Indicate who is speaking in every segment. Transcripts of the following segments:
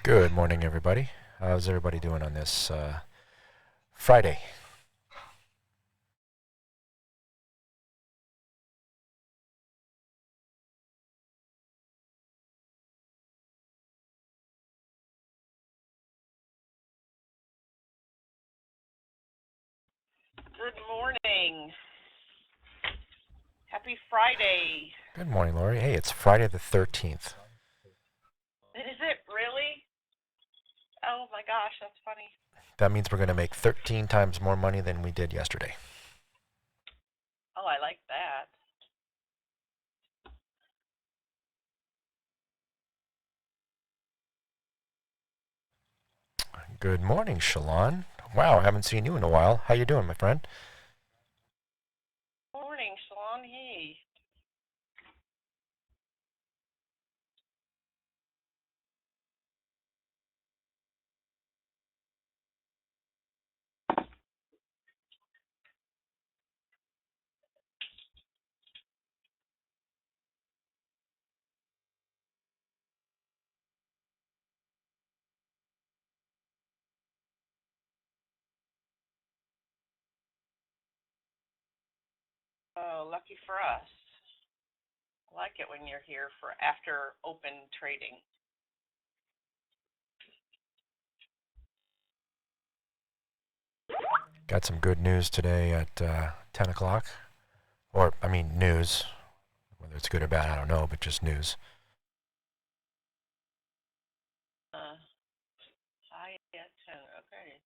Speaker 1: Good morning, everybody. How's everybody doing on this Friday?
Speaker 2: Good morning. Happy Friday.
Speaker 1: Good morning, Lori. Hey, it's Friday the 13th.
Speaker 2: Is it really? Oh my gosh, that's funny.
Speaker 1: That means we're going to make 13 times more money than we did yesterday.
Speaker 2: Oh, I like that.
Speaker 1: Good morning, Shalon. Wow, haven't seen you in a while. How you doing, my friend?
Speaker 2: Morning, Shalon. Hey. Oh, lucky for us. I like it when you're here for after open trading.
Speaker 1: Got some good news today at 10 o'clock. Or, I mean, news. Whether it's good or bad, I don't know, but just news.
Speaker 2: High at 10. Okay.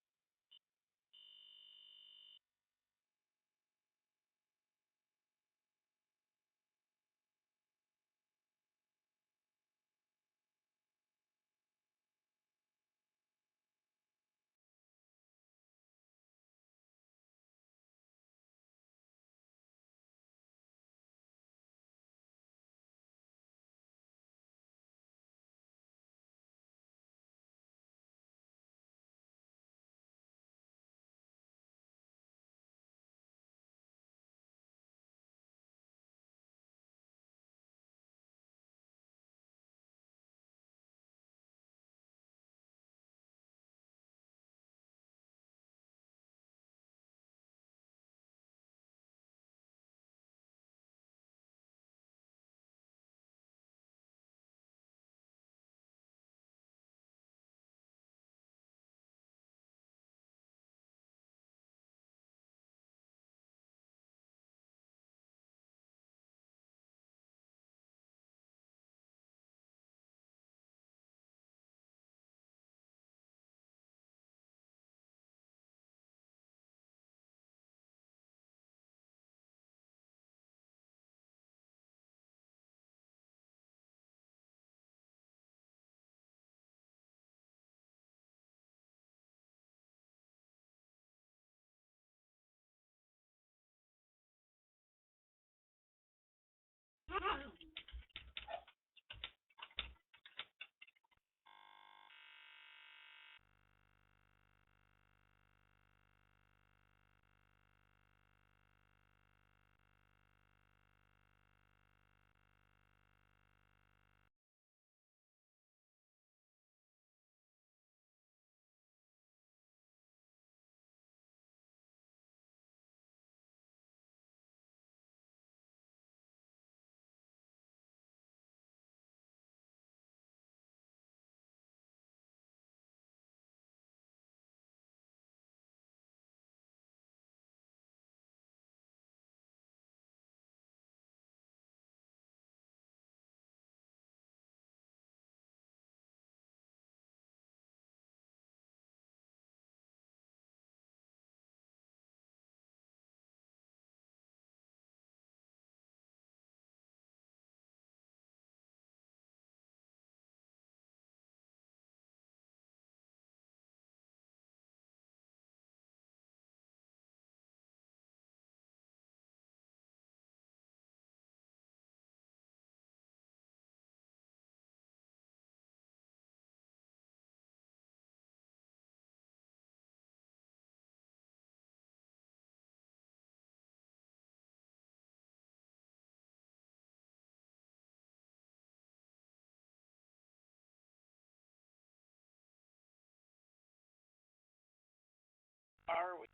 Speaker 2: are we?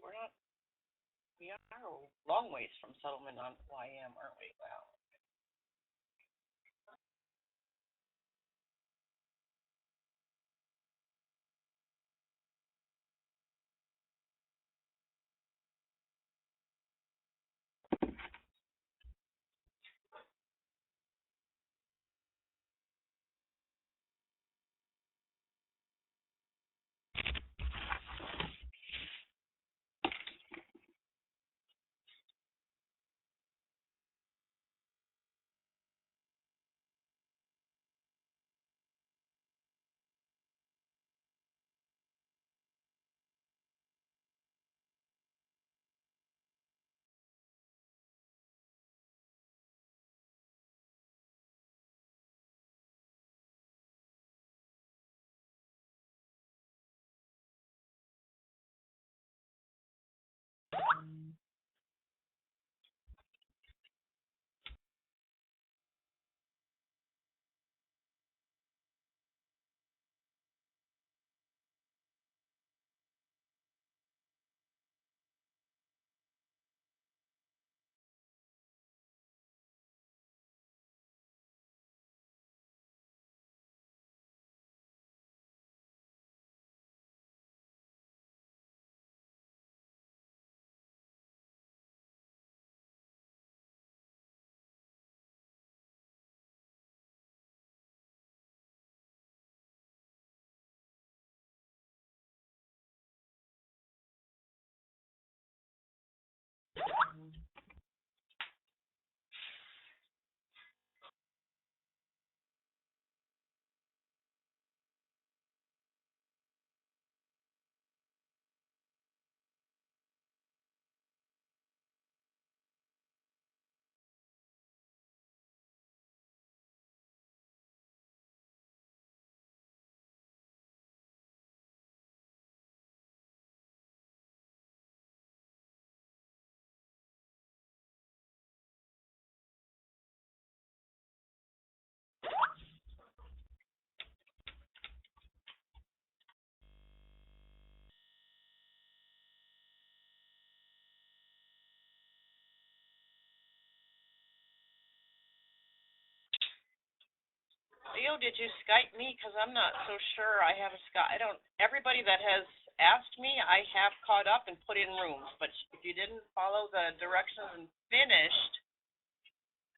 Speaker 2: We're not. We are a long ways from settlement on YM, aren't we? Wow. Leo, did you Skype me? Because I'm not so sure I have a Skype. I don't. Everybody that has asked me, I have caught up and put in rooms. But if you didn't follow the directions and finished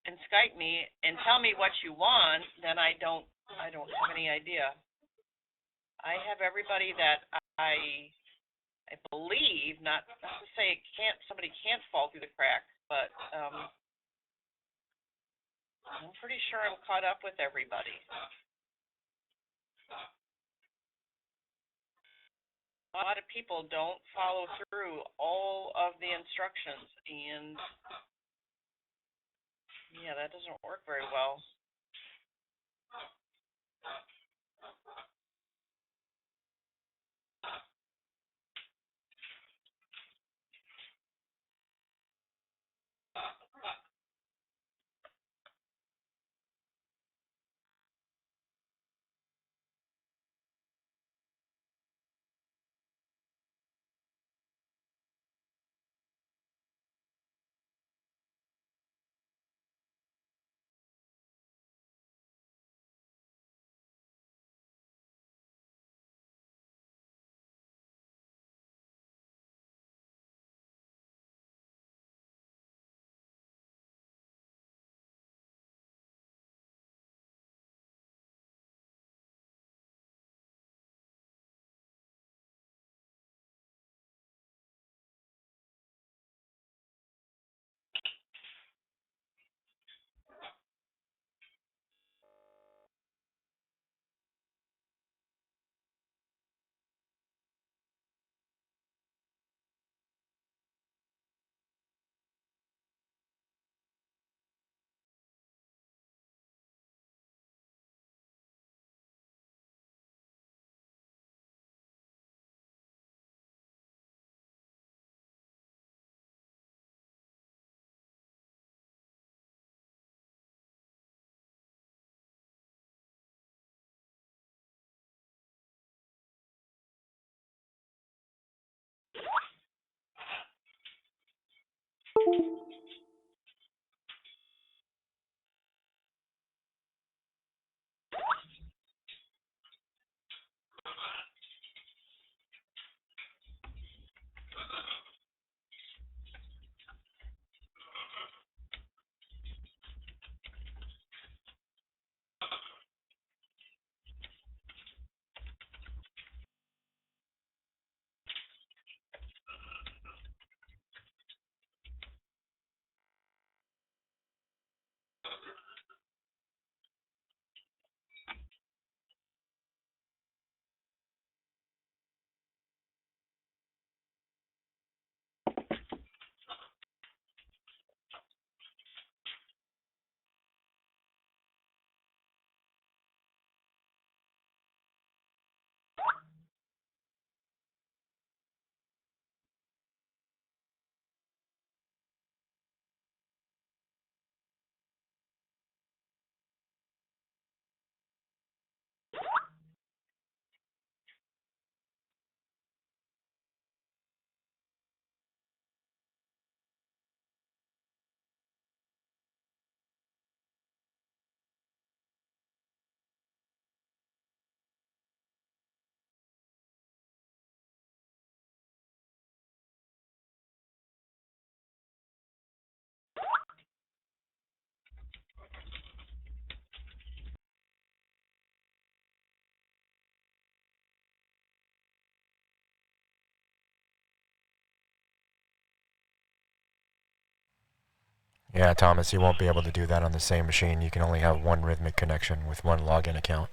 Speaker 2: and Skype me and tell me what you want, then I don't. I don't have any idea. I have everybody that I believe, not to say somebody can't fall through the cracks, but I'm pretty sure I'm caught up with everybody. A lot of people don't follow through all of the instructions, and yeah, that doesn't work very well.
Speaker 1: Yeah, Thomas, you won't be able to do that on the same machine. You can only have one rhythmic connection with one login account.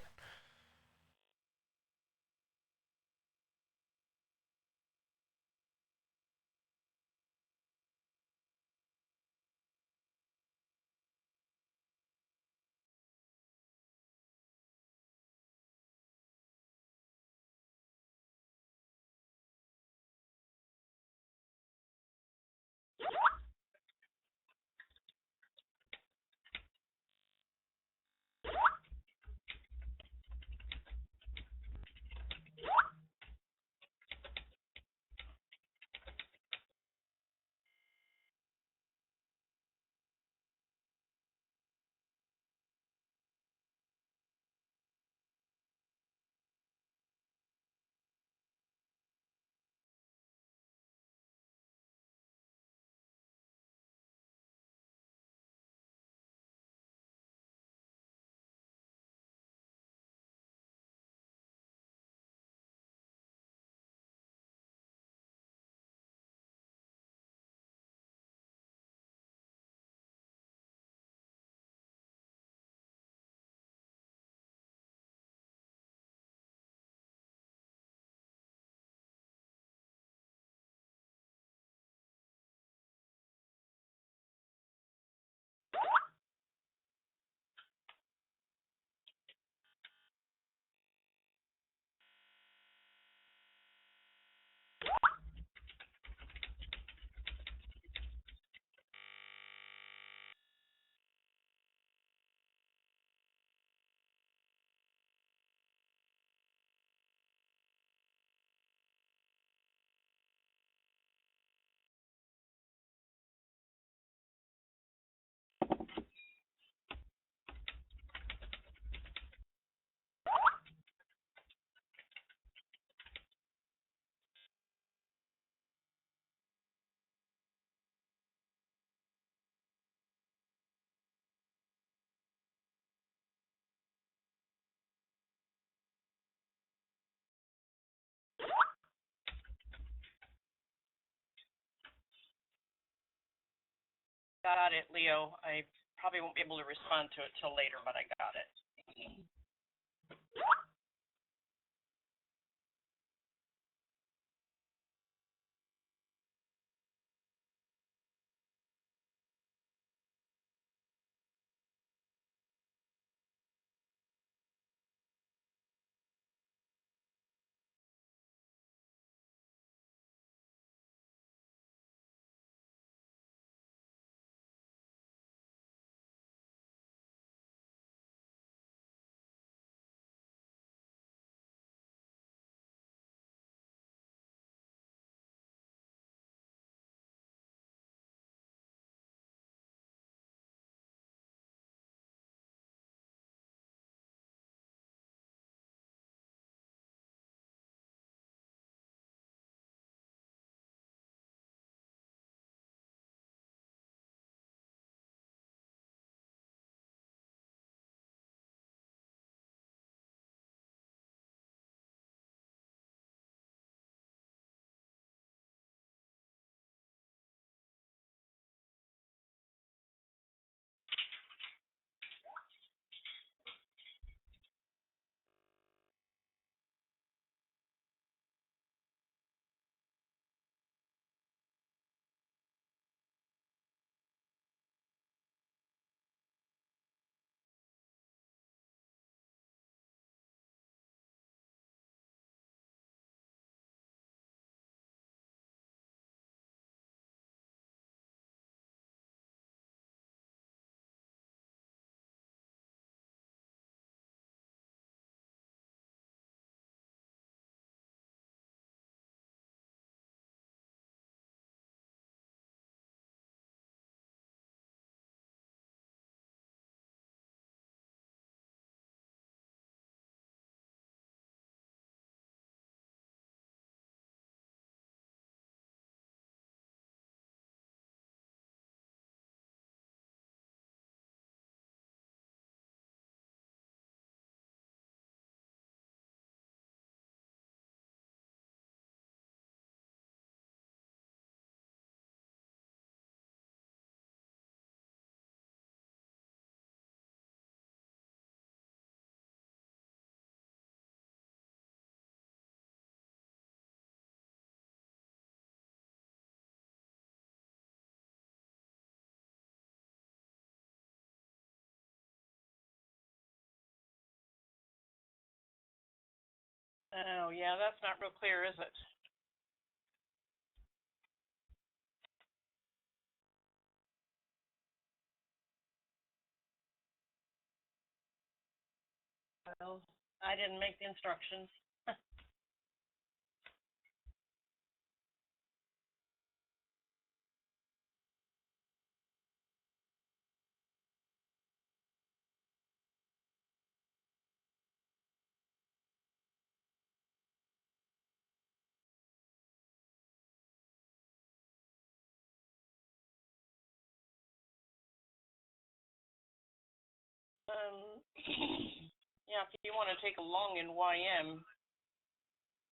Speaker 2: Got it, Leo. I probably won't be able to respond to it till later, but I got it. Oh, yeah, that's not real clear, is it? Well, I didn't make the instructions. Yeah, if you want to take a long in YM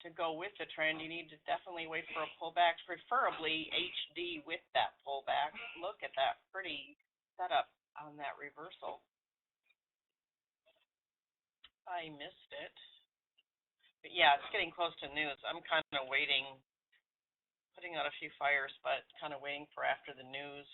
Speaker 2: to go with the trend, you need to definitely wait for a pullback, preferably HD with that pullback. Look at that pretty setup on that reversal. I missed it. But yeah, it's getting close to news. I'm kind of waiting, putting out a few fires, but kind of waiting for after the news.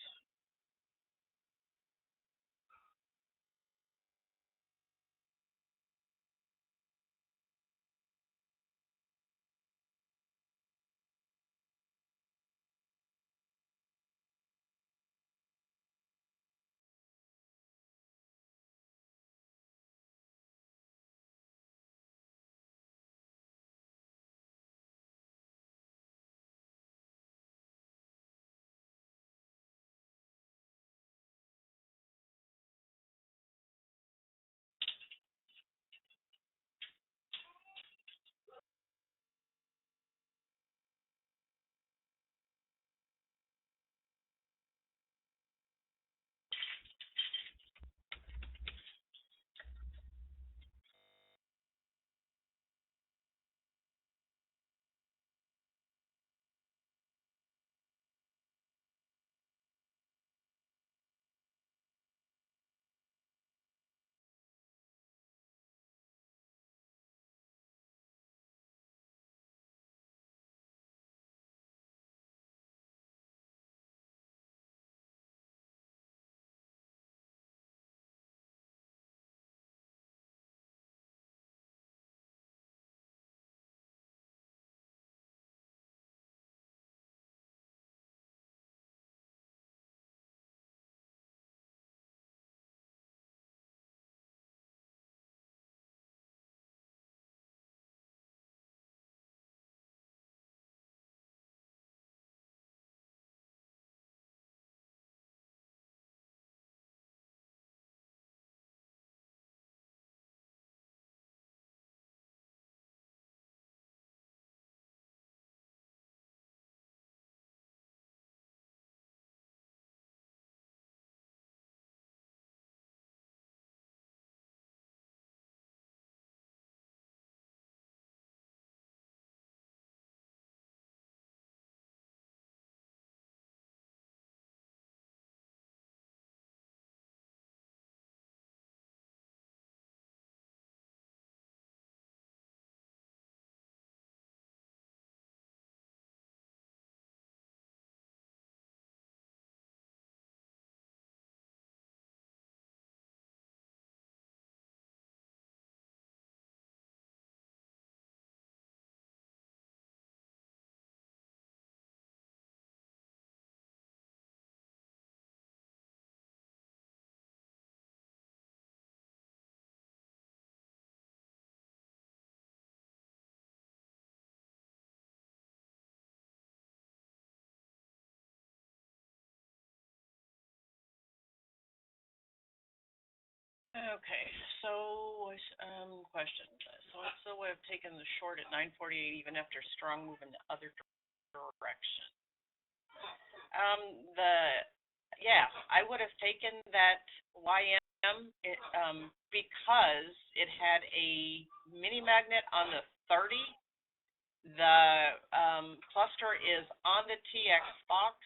Speaker 2: Okay, so question. So what's the way of taking the short at 948 even after strong move in the other direction? The yeah, I would have taken that YM because it had a mini magnet on the 30. The cluster is on the TX box,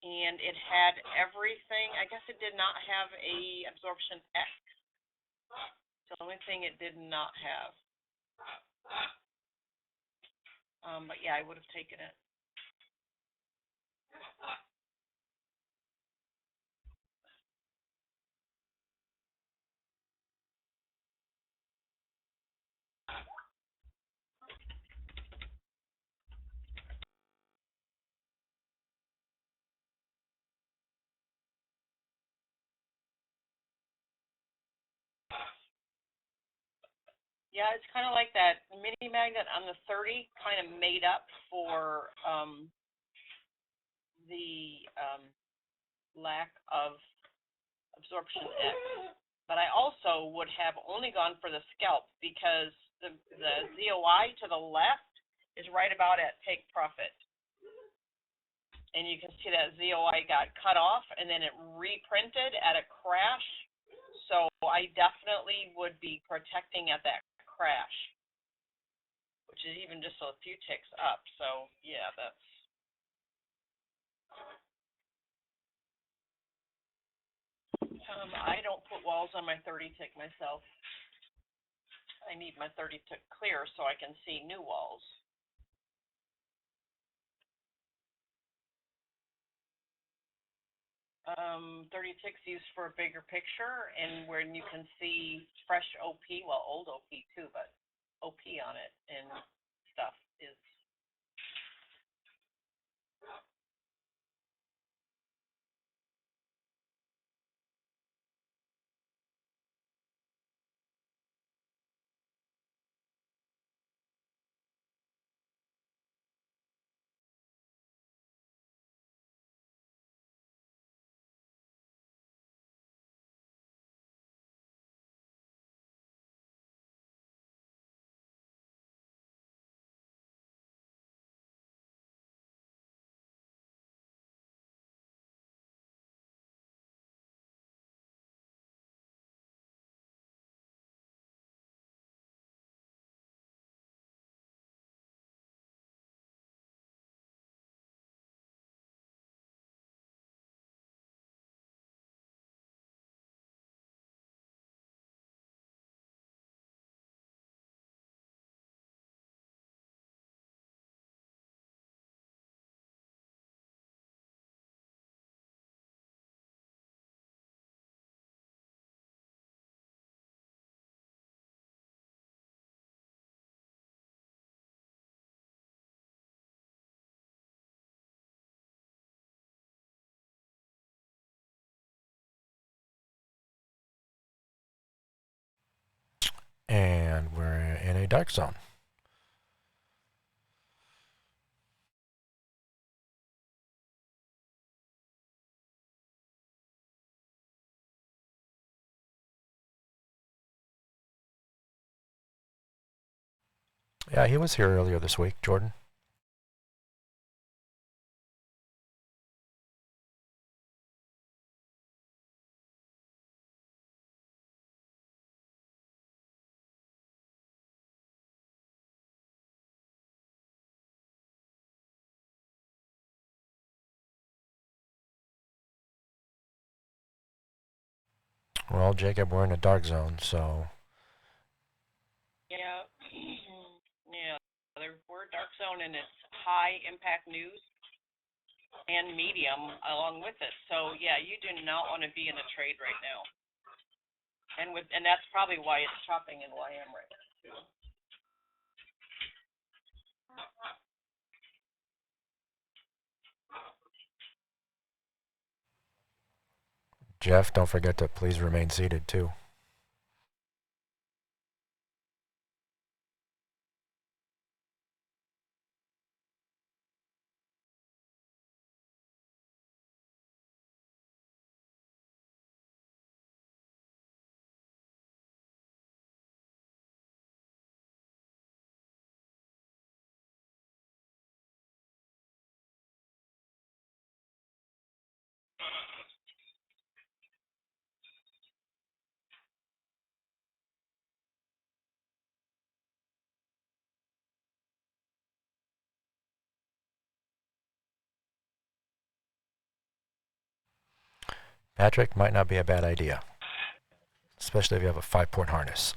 Speaker 2: and it had everything. I guess it did not have a absorption X. It's the only thing it did not have. But yeah, I would have taken it. Yeah, it's kind of like that mini magnet on the 30, kind of made up for the lack of absorption X. But I also would have only gone for the scalp because the ZOI to the left is right about at take profit. And you can see that ZOI got cut off and then it reprinted at a crash. So I definitely would be protecting at that crash, which is even just a few ticks up. So yeah, that's I don't put walls on my 30 tick myself. I need my 30 tick clear so I can see new walls. 30 ticks used for a bigger picture, and when you can see fresh OP, well, old OP too, but OP on it and stuff is.
Speaker 1: And we're in a dark zone. Yeah, he was here earlier this week, Jordan. Well, Jacob, we're in a dark zone, so.
Speaker 2: Yeah, yeah. We're dark zone and it's high impact news and medium along with it. So yeah, you do not want to be in a trade right now. And that's probably why it's chopping in YM right now too.
Speaker 1: Jeff, don't forget to please remain seated, too. Patrick, might not be a bad idea, especially if you have a 5-point harness.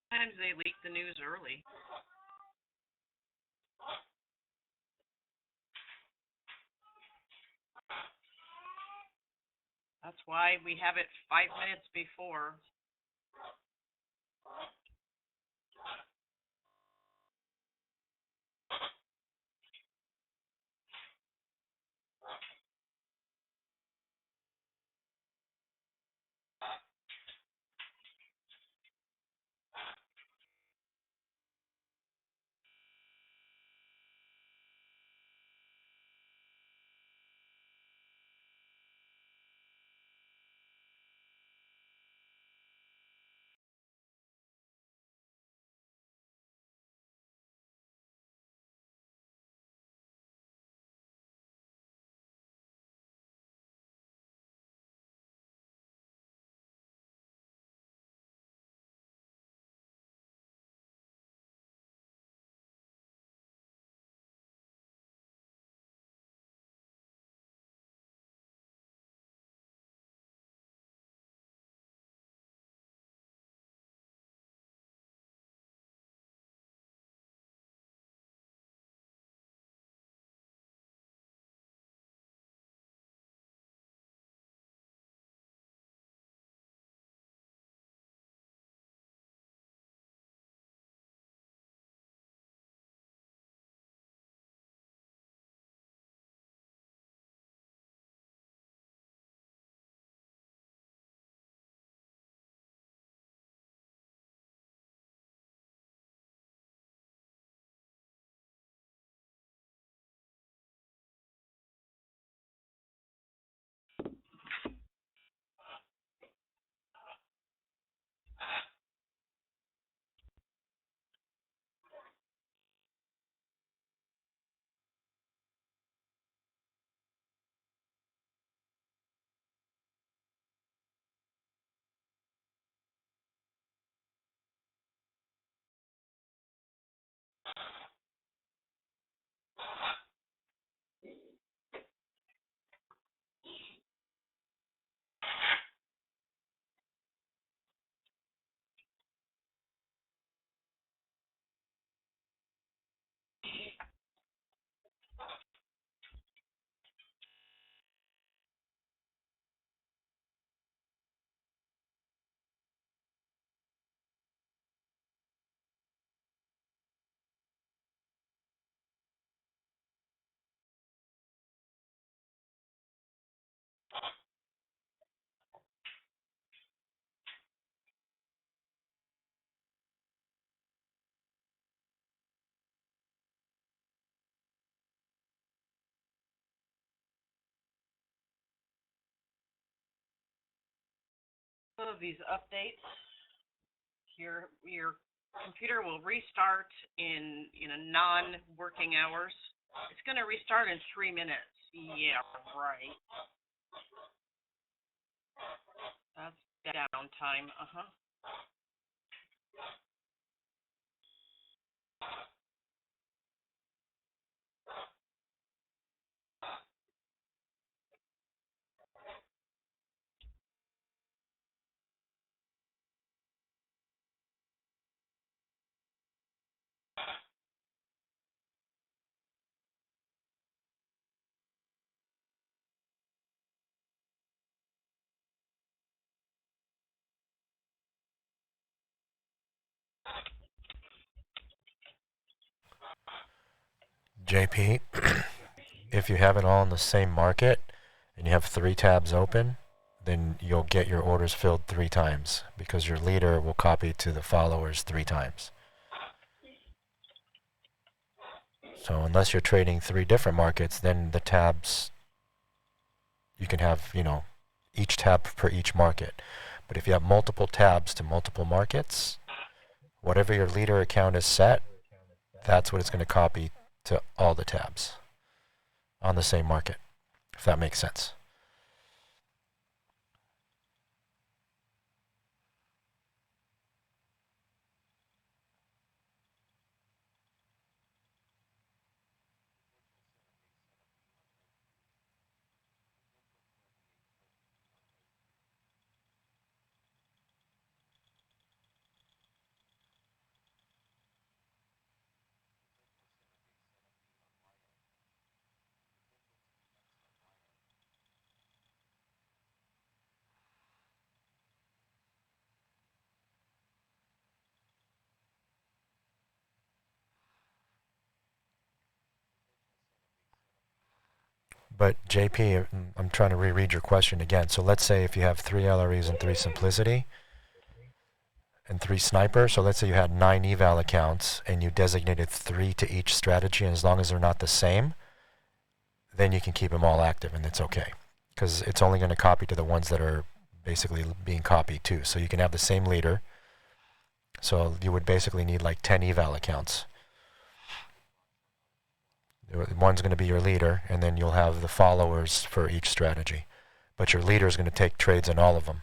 Speaker 2: Sometimes they leak the news early. That's why we have it 5 minutes before. Some of these updates, your computer will restart in a non-working hours. It's going to restart in 3 minutes. Yeah, right. That's downtime. Uh-huh.
Speaker 1: JP, if you have it all in the same market and you have 3 tabs open, then you'll get your orders filled 3 times because your leader will copy to the followers 3 times. So unless you're trading 3 different markets, then the tabs, you can have, each tab for each market. But if you have multiple tabs to multiple markets, whatever your leader account is set, that's what it's going to copy to all the tabs on the same market, if that makes sense. But JP, I'm trying to reread your question again. So let's say if you have 3 LREs and 3 simplicity and 3 sniper, so let's say you had 9 eval accounts and you designated 3 to each strategy, and as long as they're not the same, then you can keep them all active and it's okay. Because it's only going to copy to the ones that are basically being copied too. So you can have the same leader. So you would basically need like 10 eval accounts. One's going to be your leader, and then you'll have the followers for each strategy. But your leader is going to take trades in all of them.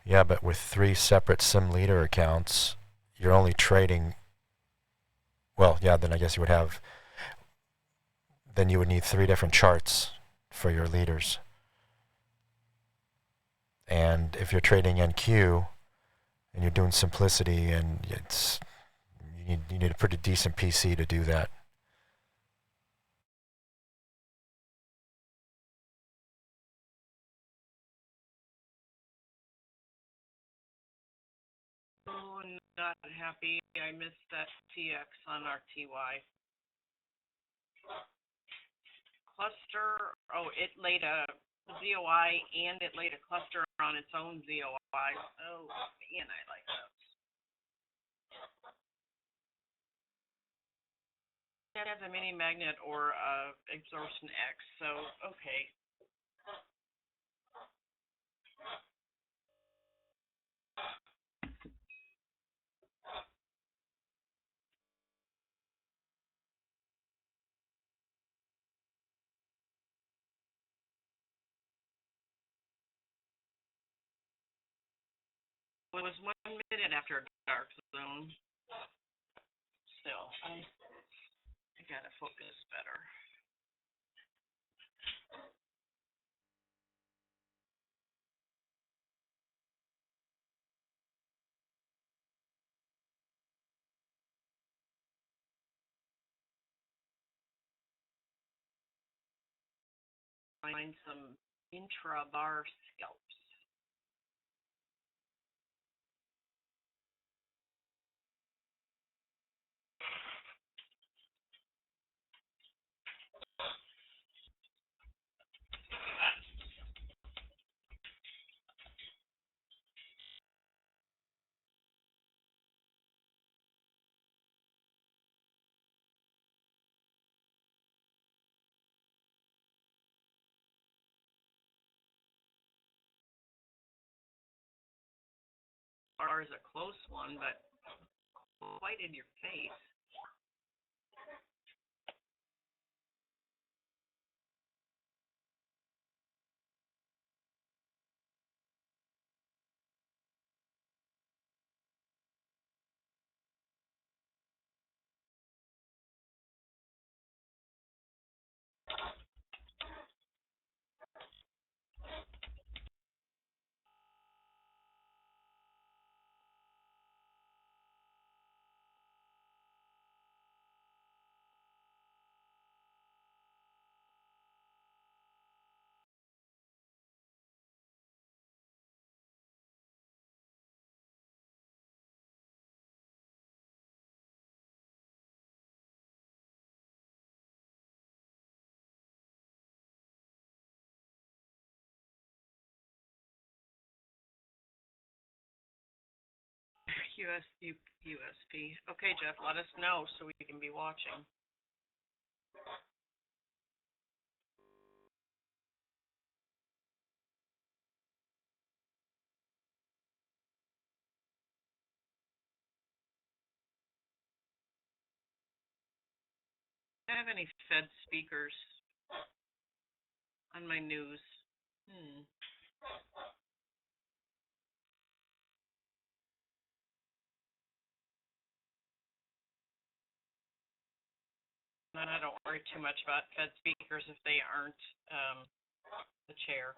Speaker 1: Yeah, but with 3 separate sim leader accounts, you're only trading. Well, yeah, then I guess you would have. Then you would need 3 different charts for your leaders. And if you're trading NQ and you're doing simplicity, and you need a pretty decent PC to do that.
Speaker 2: Oh, not happy. I missed that TX on our TY. Cluster, oh, it laid a ZOI and it laid a cluster on its own ZOI. Oh, man, I like those. It has a mini magnet or absorption X, so okay. It was 1 minute after dark zone. Still, I gotta focus better. Find some intra-bar scalps. Bar is a close one, but quite in your face. USP. Okay, Jeff, let us know so we can be watching. Do I have any Fed speakers on my news? And I don't worry too much about Fed speakers if they aren't the chair.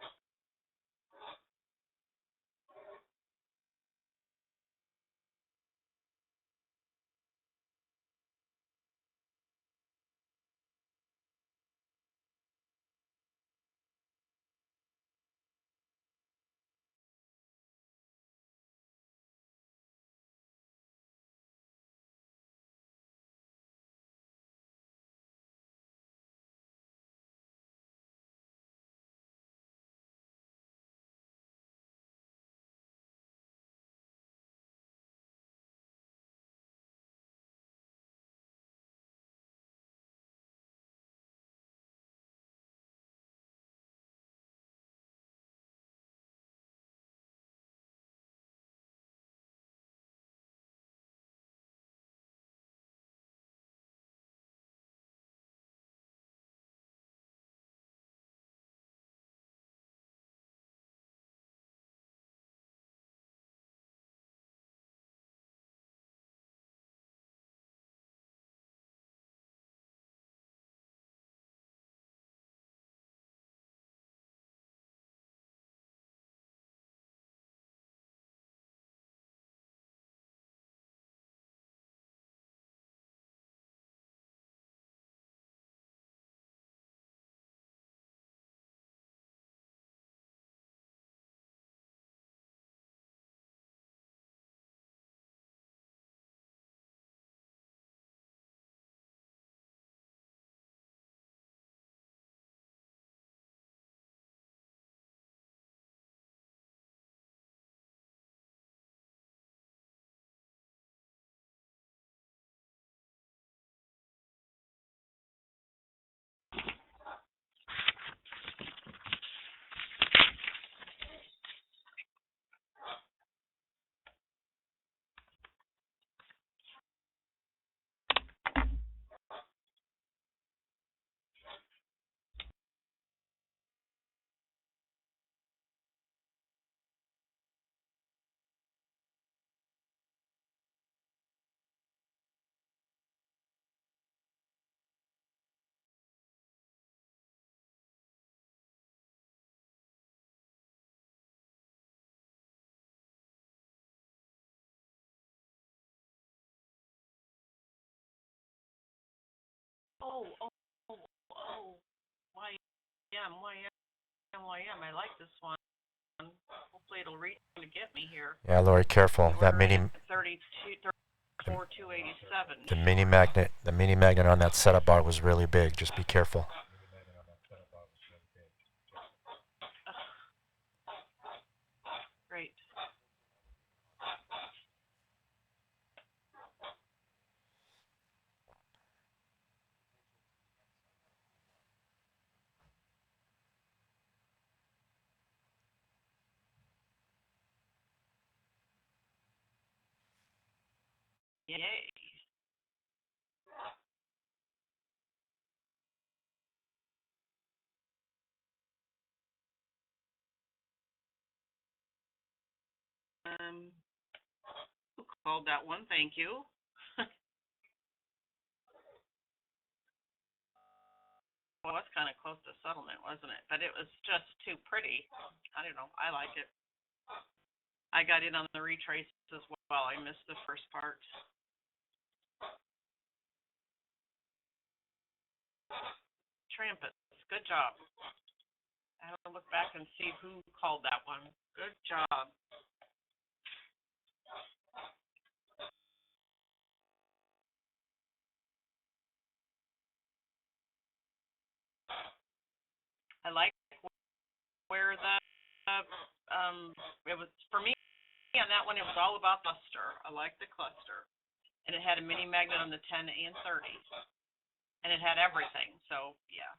Speaker 2: Oh, YM. I like this one. Hopefully it'll reach to get me here.
Speaker 1: Yeah, Lori, careful. That mini
Speaker 2: 34,287.
Speaker 1: the mini magnet on that setup bar was really big. Just be careful.
Speaker 2: Great. Yay. Who called that one? Thank you. Well, that's kind of close to settlement, wasn't it? But it was just too pretty. I don't know. I like it. I got in on the retrace as well. I missed the first part. Trampets. Good job. I have to look back and see who called that one. Good job. I like where it was for me on that one. It was all about cluster. I like the cluster, and it had a mini magnet on the 10 and 30, and it had everything. So yeah,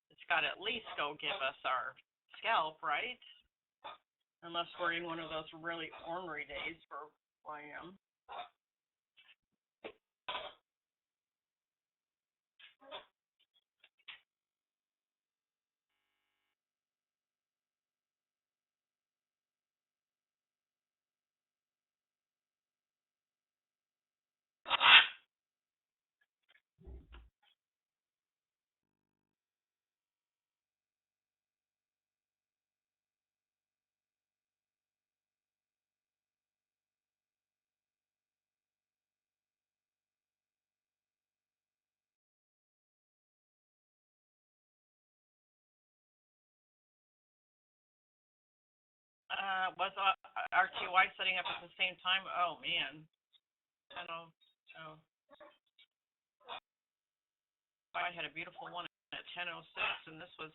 Speaker 2: it's got to at least go give us our scalp, right? Unless we're in one of those really ornery days for YM. Was RTY setting up at the same time? Oh man, I know. Oh, I had a beautiful one at 10:06, and this was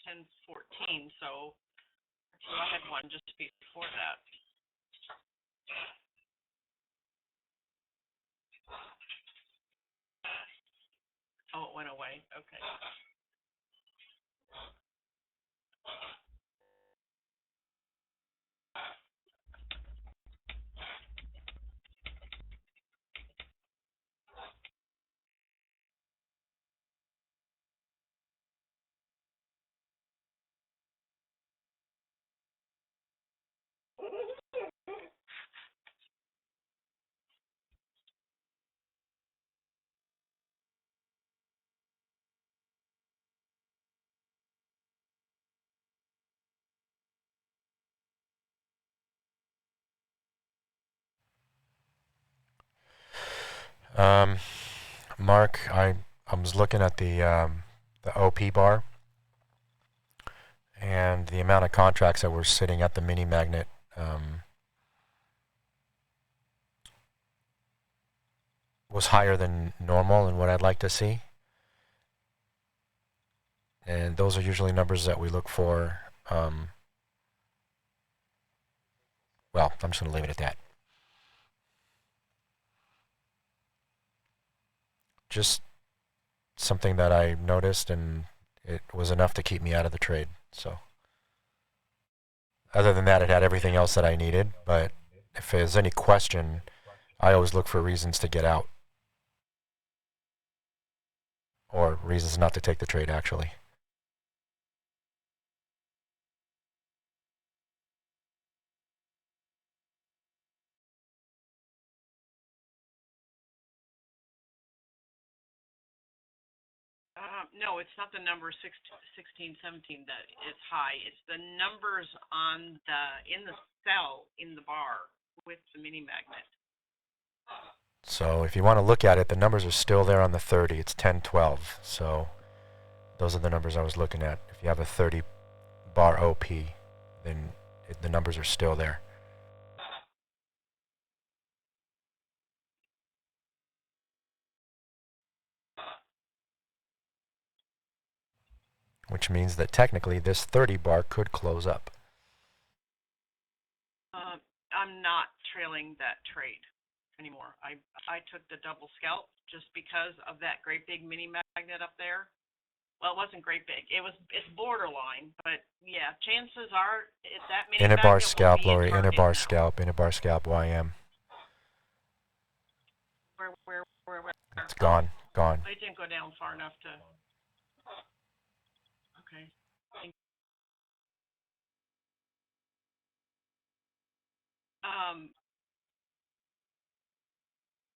Speaker 2: 10:14. So RTY had one just before that. Oh, it went away. Okay.
Speaker 1: Um, Mark, I was looking at the OP bar and the amount of contracts that were sitting at the mini magnet. Was higher than normal and what I'd like to see. And those are usually numbers that we look for. Well, I'm just going to leave it at that. Just something that I noticed, and it was enough to keep me out of the trade. So, other than that, it had everything else that I needed. But if there's any question, I always look for reasons to get out, or reasons not to take the trade, actually.
Speaker 2: No, it's not the number 16, 17 that is high. It's the numbers on in the cell in the bar with the mini magnet.
Speaker 1: So if you want to look at it, the numbers are still there on the 30. It's 1012. So those are the numbers I was looking at. If you have a 30 bar OP, then the numbers are still there. Which means that technically this 30 bar could close up.
Speaker 2: I'm not trailing that trade anymore. I took the double scalp just because of that great big mini magnet up there. Well, it wasn't great big. It's borderline, but yeah, chances are that mini
Speaker 1: Inner bar
Speaker 2: magnet
Speaker 1: scalp,
Speaker 2: will be
Speaker 1: Lori.
Speaker 2: in
Speaker 1: Inner
Speaker 2: target
Speaker 1: bar
Speaker 2: now.
Speaker 1: scalp. Inner bar scalp. YM.
Speaker 2: Where?
Speaker 1: It's gone. Gone.
Speaker 2: It didn't go down far enough to. Okay.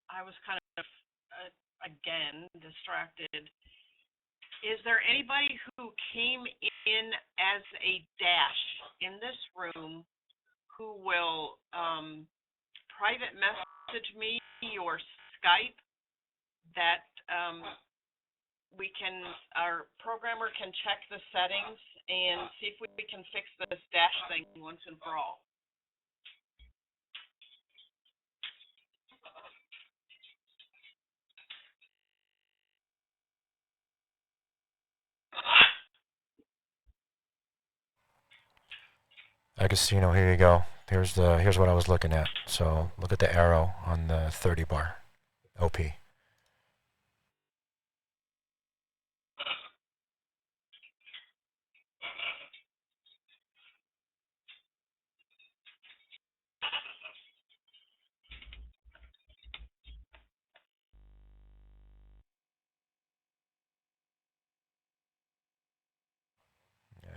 Speaker 2: I was kind of again distracted. Is there anybody who came in as a dash in this room who will private message me or Skype that our programmer can check the settings and see if we can fix this dash thing once and for all?
Speaker 1: Agostino, here you go. Here's what I was looking at. So look at the arrow on the 30 bar OP. Yeah,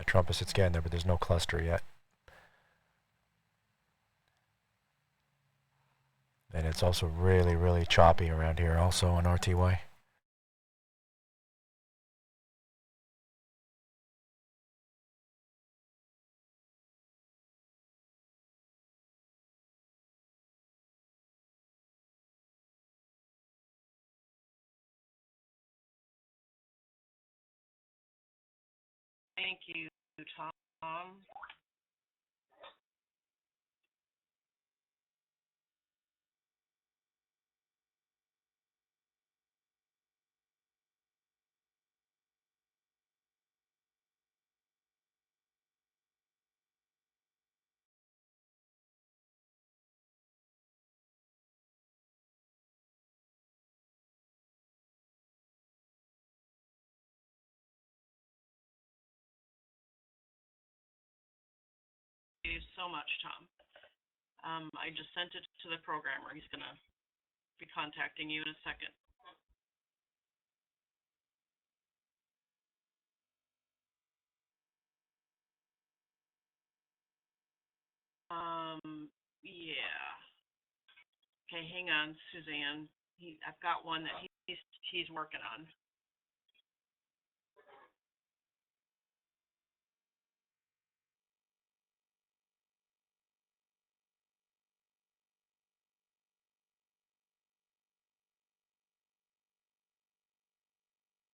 Speaker 1: Trump is getting there, but there's no cluster yet. And it's also really, really choppy around here also on RTY.
Speaker 2: Thank you, Tom. you so much, Tom. I just sent it to the programmer. He's going to be contacting you in a second. Yeah. Okay, hang on, Suzanne. I've got one that he's working on.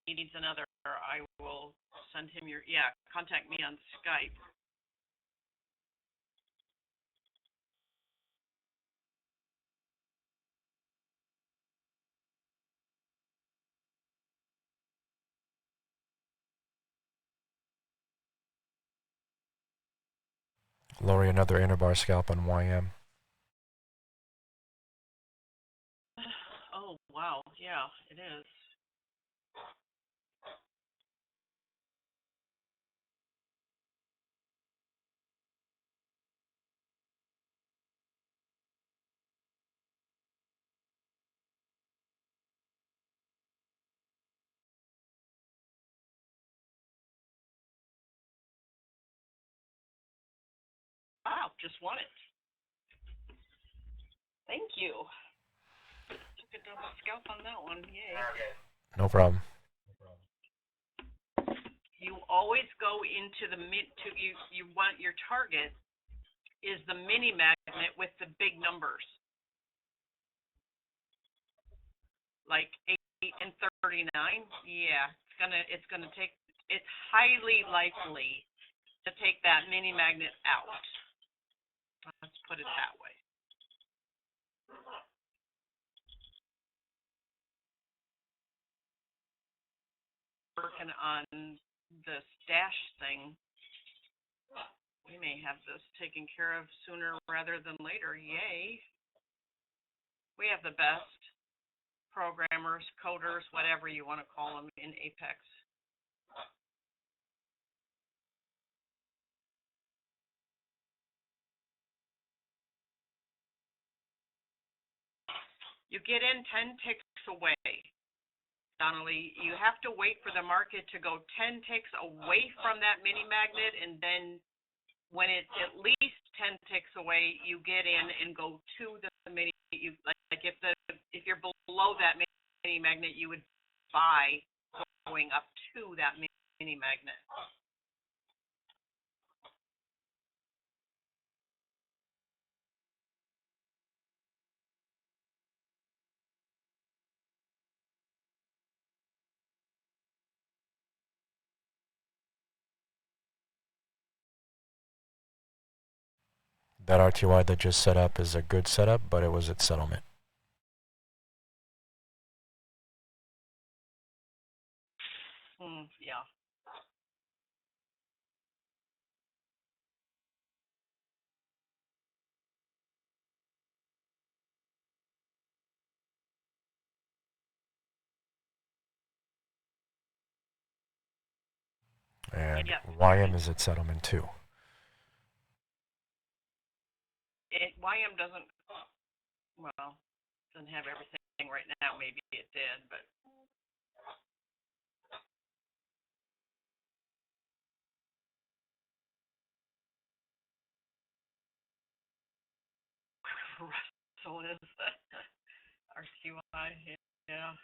Speaker 2: He needs another. I will send him your, contact me on Skype.
Speaker 1: Lori, another interbar scalp on YM.
Speaker 2: Oh, wow. Yeah, it is. Wow, just won it. Thank you. Took a double scalp on that one. Yay.
Speaker 1: No problem.
Speaker 2: You always go into the you want your target is the mini magnet with the big numbers. Like 8 and 39. Yeah, it's gonna take, it's highly likely to take that mini magnet out. Let's put it that way. Working on the stash thing. We may have this taken care of sooner rather than later. Yay. We have the best programmers, coders, whatever you want to call them in Apex. You get in 10 ticks away. Donnelly, you have to wait for the market to go 10 ticks away from that mini magnet, and then when it's at least 10 ticks away, you get in and go to the mini. Like if you're below that mini magnet, you would buy going up to that mini magnet.
Speaker 1: That RTY that just set up is a good setup, but it was at settlement.
Speaker 2: Yeah.
Speaker 1: And YM is at settlement too.
Speaker 2: YM doesn't have everything right now. Maybe it did, but so is RCY. Yeah.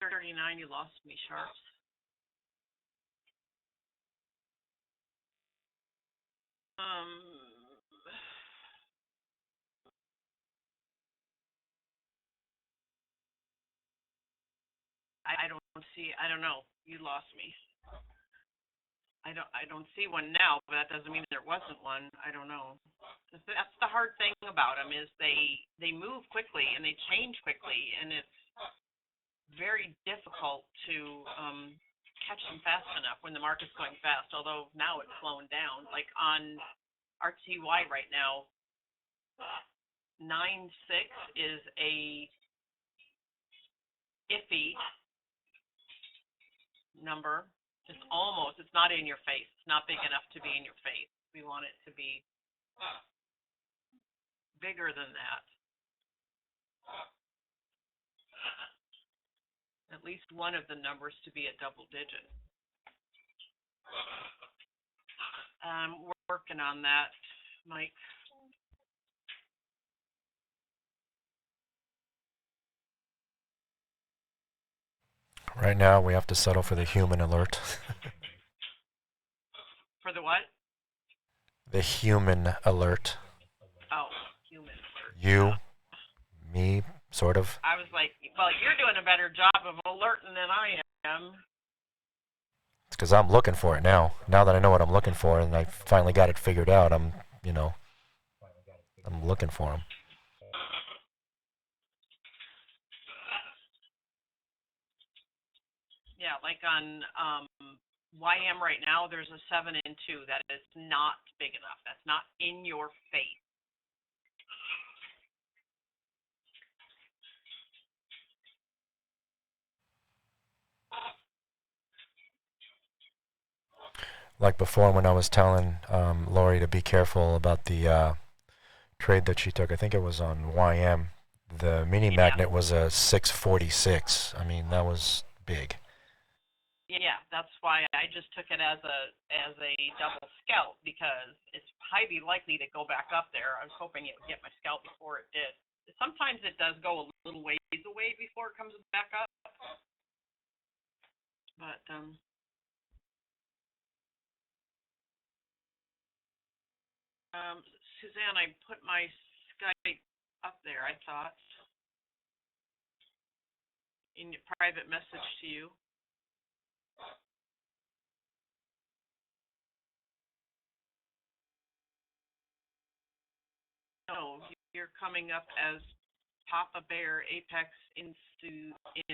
Speaker 2: $39, you lost me, Sharps. I don't know. You lost me. I don't see one now, but that doesn't mean there wasn't one. I don't know. That's the hard thing about them is they move quickly and they change quickly, and it's very difficult to catch them fast enough when the market's going fast. Although now it's slowing down. Like on RTY right now, 9.6 is a iffy number. It's almost. It's not in your face. It's not big enough to be in your face. We want it to be bigger than that. At least one of the numbers to be a double digit. We're working on that, Mike.
Speaker 1: Right now, we have to settle for the human alert.
Speaker 2: For the what?
Speaker 1: The human alert.
Speaker 2: Oh, human alert.
Speaker 1: You, me, sort of.
Speaker 2: I was like, well, you're doing a better job of alerting than I am.
Speaker 1: It's because I'm looking for it now. Now that I know what I'm looking for and I finally got it figured out, I'm looking for them.
Speaker 2: Yeah, like on YM right now, there's a 7 and 2 that is not big enough. That's not in your face.
Speaker 1: Like before, when I was telling Lori to be careful about the trade that she took, I think it was on YM. The mini magnet was a 646. I mean, that was big.
Speaker 2: Yeah, that's why I just took it as a double scalp because it's highly likely to go back up there. I was hoping it would get my scalp before it did. Sometimes it does go a little ways away before it comes back up. But Suzanne, I put my Skype up there, I thought, in your private message to you. No, you're coming up as Papa Bear Apex Inst INST.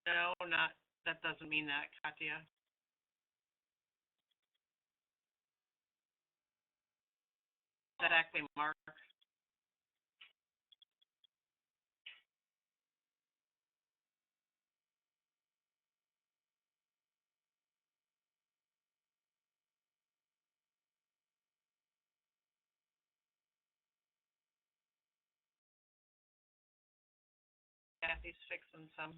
Speaker 2: No, not that doesn't mean that, Katya. Exactly, Mark. Kathy's fixing some.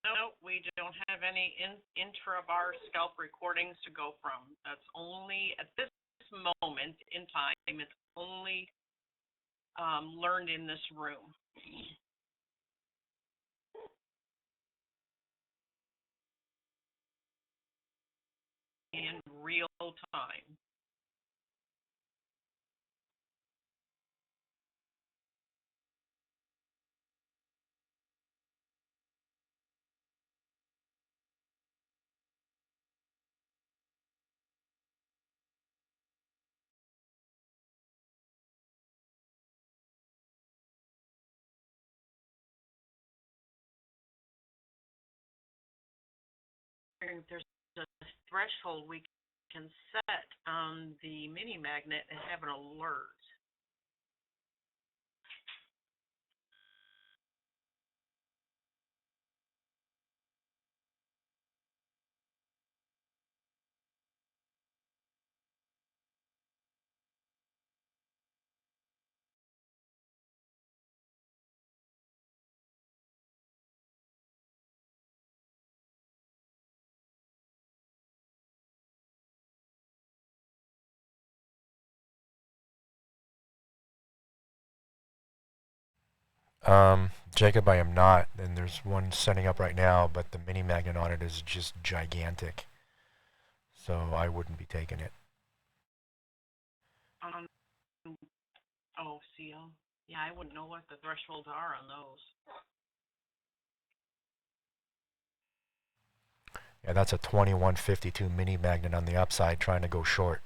Speaker 2: No, we don't have any intra-bar scalp recordings to go from. That's only, at this moment in time, it's only learned in this room. In real time. wondering if there's a threshold we can set on the mini magnet and have an alert.
Speaker 1: Jacob, I am not, and there's one setting up right now, but the mini magnet on it is just gigantic. So I wouldn't be taking it.
Speaker 2: Oh, CL. Yeah, I wouldn't know what the thresholds are on those.
Speaker 1: Yeah, that's a 2152 mini magnet on the upside trying to go short.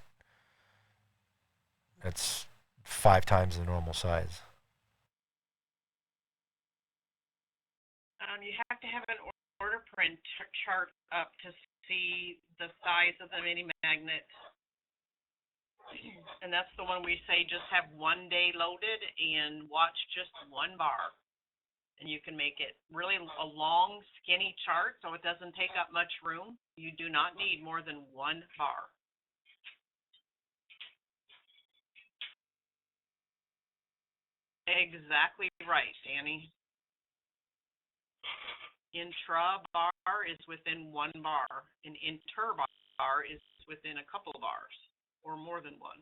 Speaker 1: That's 5 times the normal size.
Speaker 2: You have to have an order print chart up to see the size of the mini magnet. And that's the one we say just have one day loaded and watch just one bar. And you can make it really a long, skinny chart so it doesn't take up much room. You do not need more than one bar. Exactly right, Danny. Intra bar is within one bar. An inter bar is within a couple bars or more than one.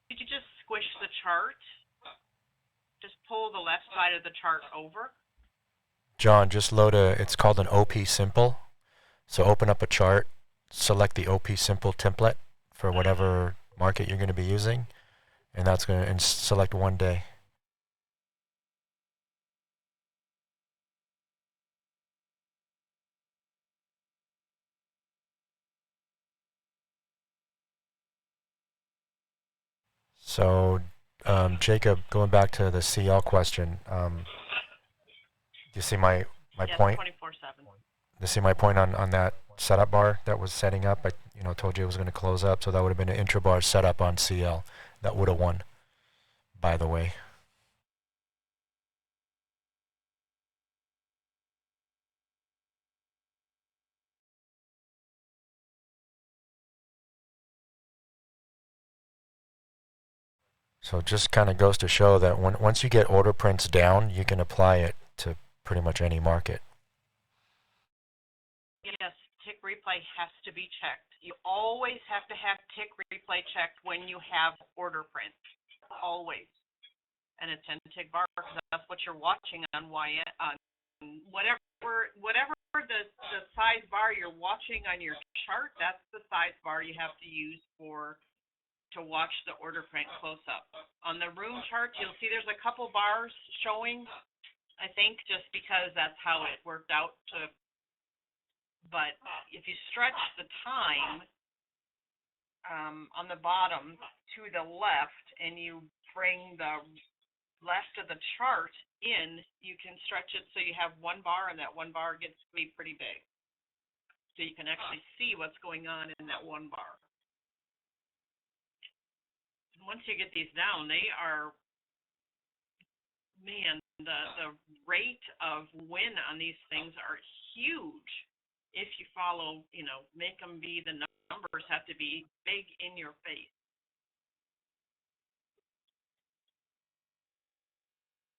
Speaker 2: Did you just squish the chart? Just pull the left side of the chart over.
Speaker 1: John, just load it's called an OP Simple. So open up a chart, select the OP Simple template for whatever market you're going to be using, and and select one day. So, Jacob, going back to the CL question, do you see my point?
Speaker 2: 24/7.
Speaker 1: Do you see my point on that setup bar that was setting up? I told you it was going to close up, so that would have been an intra-bar setup on CL. That would have won, by the way. So it just kind of goes to show that once you get order prints down, you can apply it to pretty much any market.
Speaker 2: Yes, tick replay has to be checked. You always have to have tick replay checked when you have order prints. Always. And a 10 tick bar, because that's what you're watching on whatever the size bar you're watching on your chart, that's the size bar you have to use to watch the order print close up. On the room chart, you'll see there's a couple bars showing, I think, just because that's how it worked out. But if you stretch the time on the bottom to the left and you bring the left of the chart in, you can stretch it so you have one bar, and that one bar gets to be pretty big. So you can actually see what's going on in that one bar. Once you get these down, they are, man, the rate of win on these things are huge. If you follow, make them be, the numbers have to be big in your face.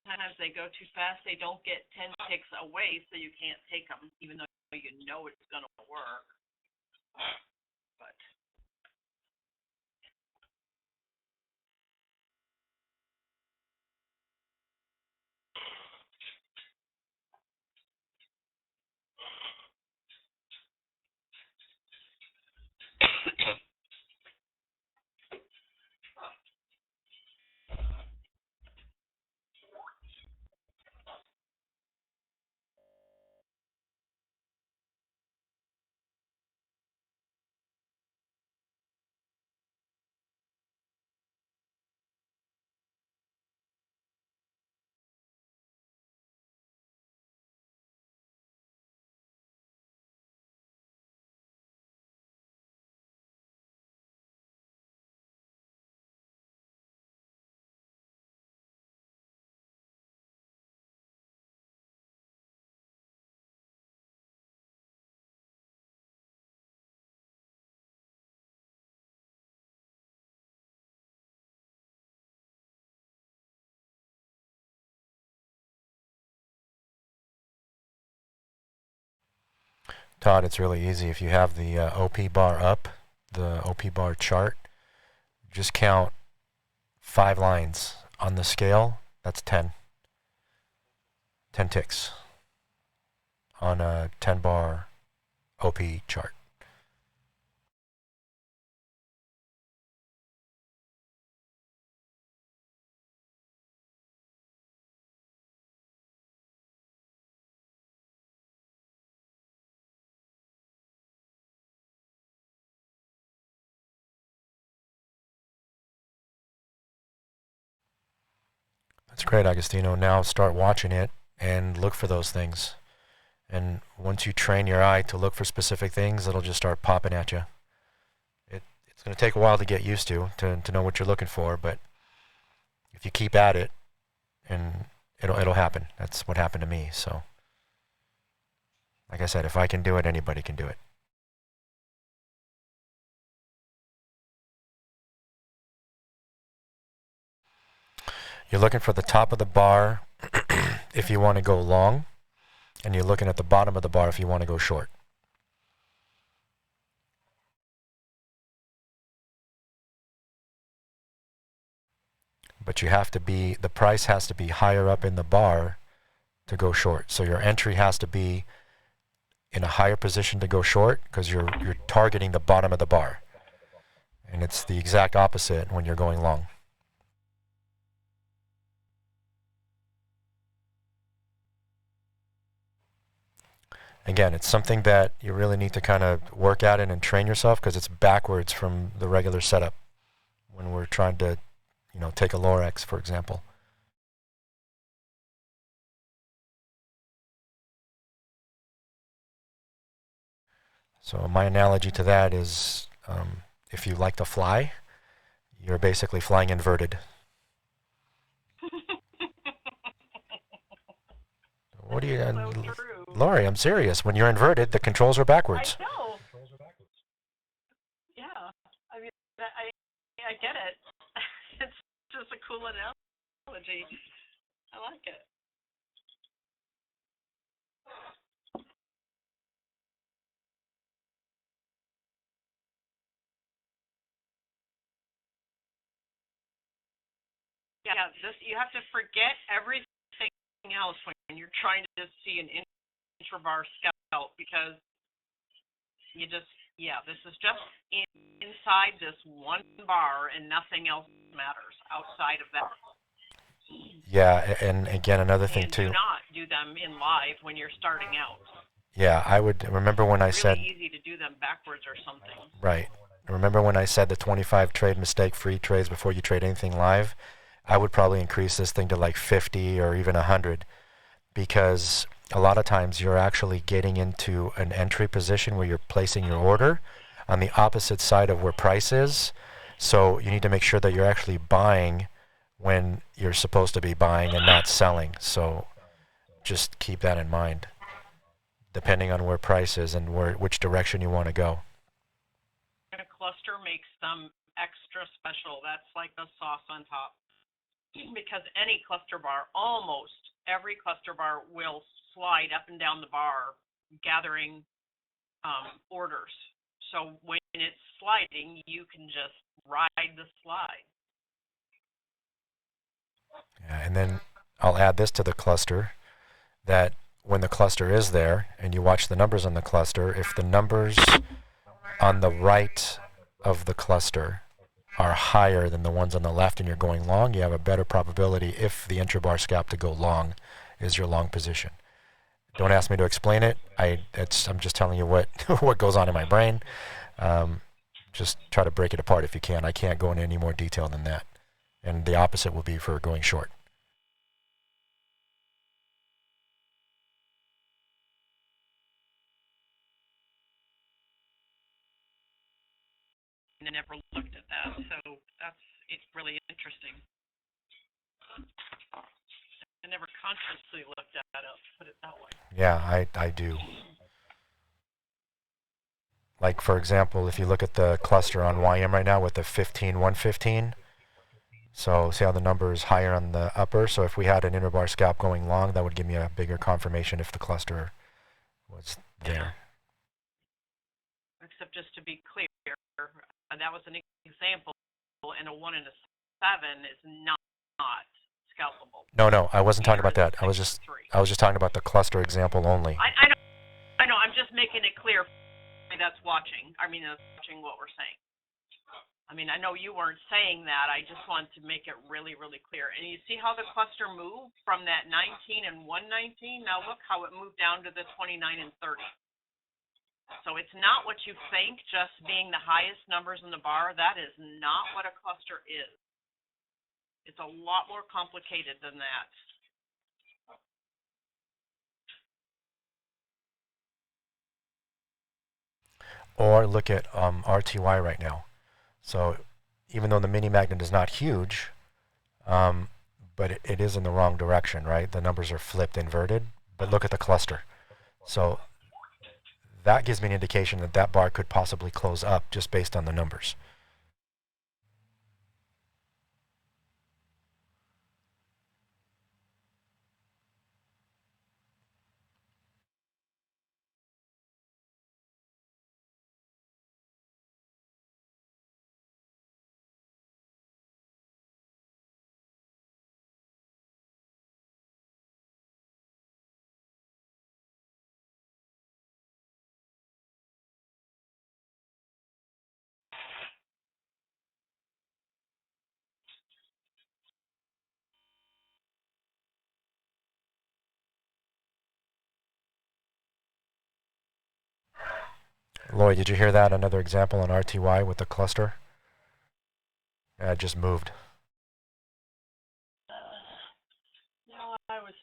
Speaker 2: Sometimes they go too fast, they don't get 10 ticks away, so you can't take them, even though you know it's going to work. But
Speaker 1: Todd, it's really easy. If you have the OP bar up, the OP bar chart, just count 5 lines on the scale. That's 10. 10 ticks on a 10 bar OP chart. That's great, Agostino. Now start watching it and look for those things. And once you train your eye to look for specific things, it'll just start popping at you. It's going to take a while to get used to know what you're looking for, but if you keep at it, and it'll happen. That's what happened to me. So, like I said, if I can do it, anybody can do it. You're looking for the top of the bar if you want to go long, and you're looking at the bottom of the bar if you want to go short. But you have to be, the price has to be higher up in the bar to go short. So your entry has to be in a higher position to go short because you're targeting the bottom of the bar. And it's the exact opposite when you're going long. Again, it's something that you really need to kind of work at it and train yourself because it's backwards from the regular setup when we're trying to, take a Lorex, for example. So my analogy to that is if you like to fly, you're basically flying inverted. What do you...
Speaker 2: So true.
Speaker 1: Lori, I'm serious. When you're inverted, the controls are backwards.
Speaker 2: I know. Yeah. I mean, I get it. It's just a cool analogy. I like it. Yeah, you have to forget everything else when you're trying to just see an intrabar scout because this is just inside this one bar and nothing else matters outside of that.
Speaker 1: Yeah, and again, another thing too.
Speaker 2: Do not do them in live when you're starting out.
Speaker 1: Yeah, I would remember when I said...
Speaker 2: It's really easy to do them backwards or something.
Speaker 1: Right. Remember when I said the 25 trade mistake-free trades before you trade anything live? I would probably increase this thing to like 50 or even 100 because a lot of times you're actually getting into an entry position where you're placing your order on the opposite side of where price is. So you need to make sure that you're actually buying when you're supposed to be buying and not selling. So just keep that in mind, depending on where price is and which direction you want to go.
Speaker 2: A cluster makes them extra special. That's like the sauce on top. Because any cluster bar, almost every cluster bar will slide up and down the bar, gathering orders. So when it's sliding, you can just ride the slide.
Speaker 1: Yeah, and then I'll add this to the cluster, that when the cluster is there and you watch the numbers on the cluster, if the numbers on the right of the cluster are higher than the ones on the left and you're going long, you have a better probability if the intrabar scalp to go long is your long position. Don't ask me to explain it. I'm just telling you what what goes on in my brain. Just try to break it apart if you can. I can't go into any more detail than that. And the opposite will be for going short.
Speaker 2: I never looked at that, so it's really interesting. I never consciously looked at it, put it that way.
Speaker 1: Yeah, I do. Like, for example, if you look at the cluster on YM right now with the 15-115, so see how the number is higher on the upper? So if we had an interbar scalp going long, that would give me a bigger confirmation if the cluster was there.
Speaker 2: except just to be clear, that was an example, and a 1 and a 7 is not scalpable.
Speaker 1: No, I wasn't talking
Speaker 2: Neither
Speaker 1: about
Speaker 2: is
Speaker 1: that.
Speaker 2: a 6 or 3.
Speaker 1: I was just talking about the cluster example only.
Speaker 2: I know. I'm just making it clear for anybody that's watching. Watching what we're saying. I know you weren't saying that. I just wanted to make it really, really clear. And you see how the cluster moved from that 19 and 119? Now look how it moved down to the 29 and 30. So it's not what you think, just being the highest numbers in the bar. That is not what a cluster is. It's a lot more complicated than that.
Speaker 1: Or look at RTY right now. So even though the mini magnet is not huge, but it is in the wrong direction, right? The numbers are flipped, inverted. But look at the cluster. So that gives me an indication that that bar could possibly close up just based on the numbers. Lloyd, did you hear that? Another example on RTY with the cluster? Yeah, it just moved.
Speaker 2: No, I was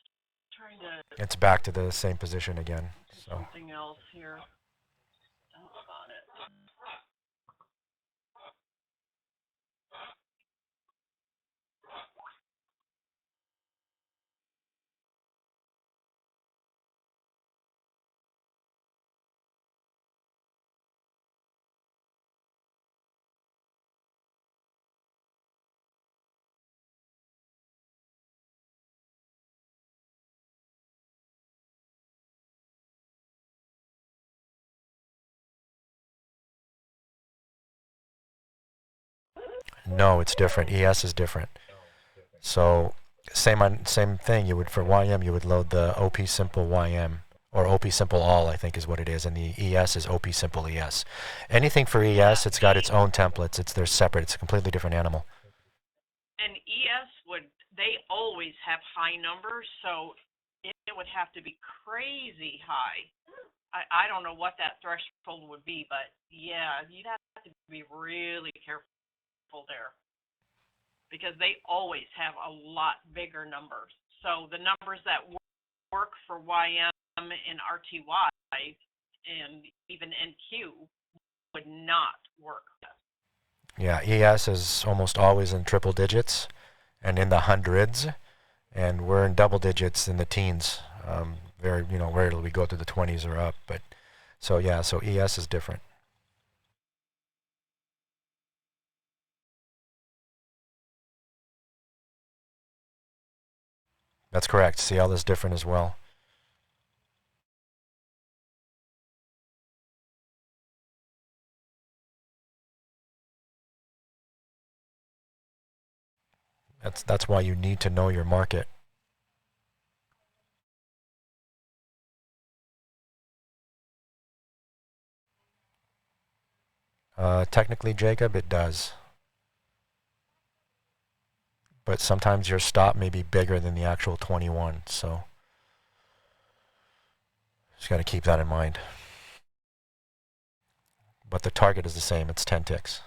Speaker 2: trying to.
Speaker 1: It's back to the same position again. So
Speaker 2: something else here. On it.
Speaker 1: no, it's different. ES is different. So same thing. You would for YM you would load the OP simple YM or OP simple all, I think is what it is, and the ES is OP simple ES. Anything for ES, it's got its own templates. They're separate. It's a completely different animal.
Speaker 2: And ES they always have high numbers, so it would have to be crazy high. I don't know what that threshold would be, but yeah, you'd have to be really careful there because they always have a lot bigger numbers. So the numbers that work for YM and RTY and even NQ would not work.
Speaker 1: Yeah, ES is almost always in triple digits and in the hundreds, and we're in double digits in the teens. Rarely we go to the 20s or up, but so ES is different. That's correct. CL is different as well. That's why you need to know your market. Technically, Jacob, it does. But sometimes your stop may be bigger than the actual 21, so just got to keep that in mind. But the target is the same. It's 10 ticks.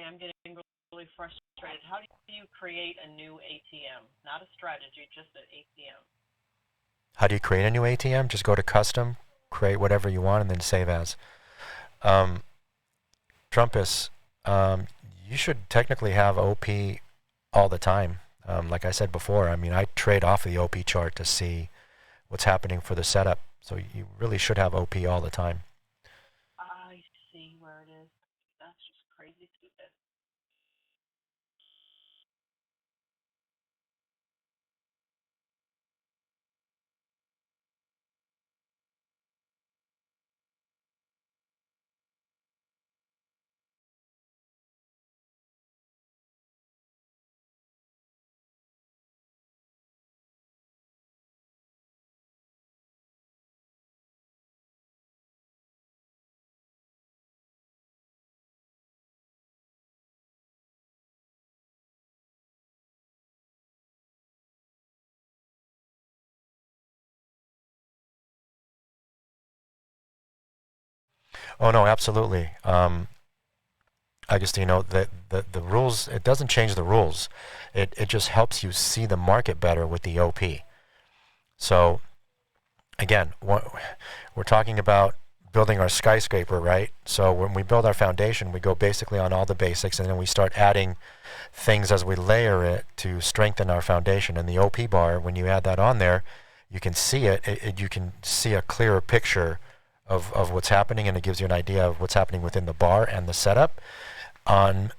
Speaker 2: I'm getting really frustrated. How do you create a new ATM? Not a strategy, just an ATM.
Speaker 1: How do you create a new ATM? Just go to custom, create whatever you want, and then save as. Um, Trumpus, you should technically have OP all the time. Like I said before, I mean, I trade off of the OP chart to see what's happening for the setup. So you really should have OP all the time.
Speaker 2: I see where it is. That's just crazy stupid.
Speaker 1: Oh no, absolutely. Augustino, the rules, it doesn't change the rules. It just helps you see the market better with the OP. So again, we're talking about building our skyscraper, right? So when we build our foundation, we go basically on all the basics, and then we start adding things as we layer it to strengthen our foundation. And the OP bar, when you add that on there, you can see you can see a clearer picture of what's happening, and it gives you an idea of what's happening within the bar and the setup on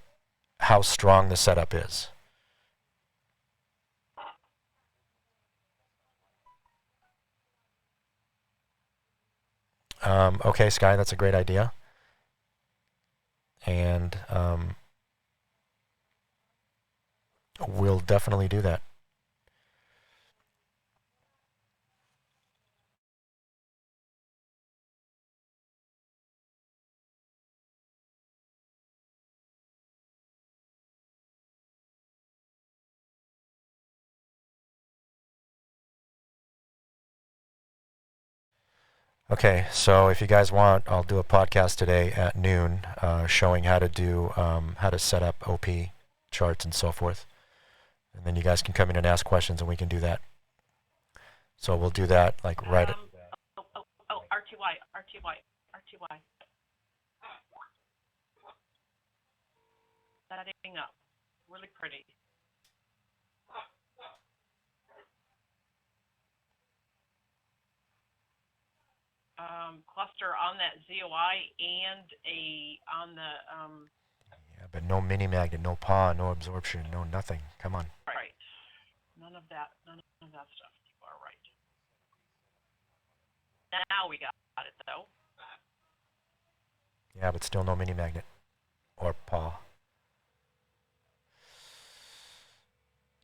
Speaker 1: how strong the setup is. Okay, Sky, that's a great idea. And we'll definitely do that. Okay, so if you guys want, I'll do a podcast today at noon showing how to do, how to set up OP charts and so forth. And then you guys can come in and ask questions and we can do that. So we'll do that like right.
Speaker 2: RTY. Setting up. Really pretty. Cluster on that ZOI and on the
Speaker 1: Yeah, but no mini magnet, no paw, no absorption, no nothing. Come on.
Speaker 2: Right. None of that stuff. You are right. Now we got it though.
Speaker 1: Yeah, but still no mini magnet or paw.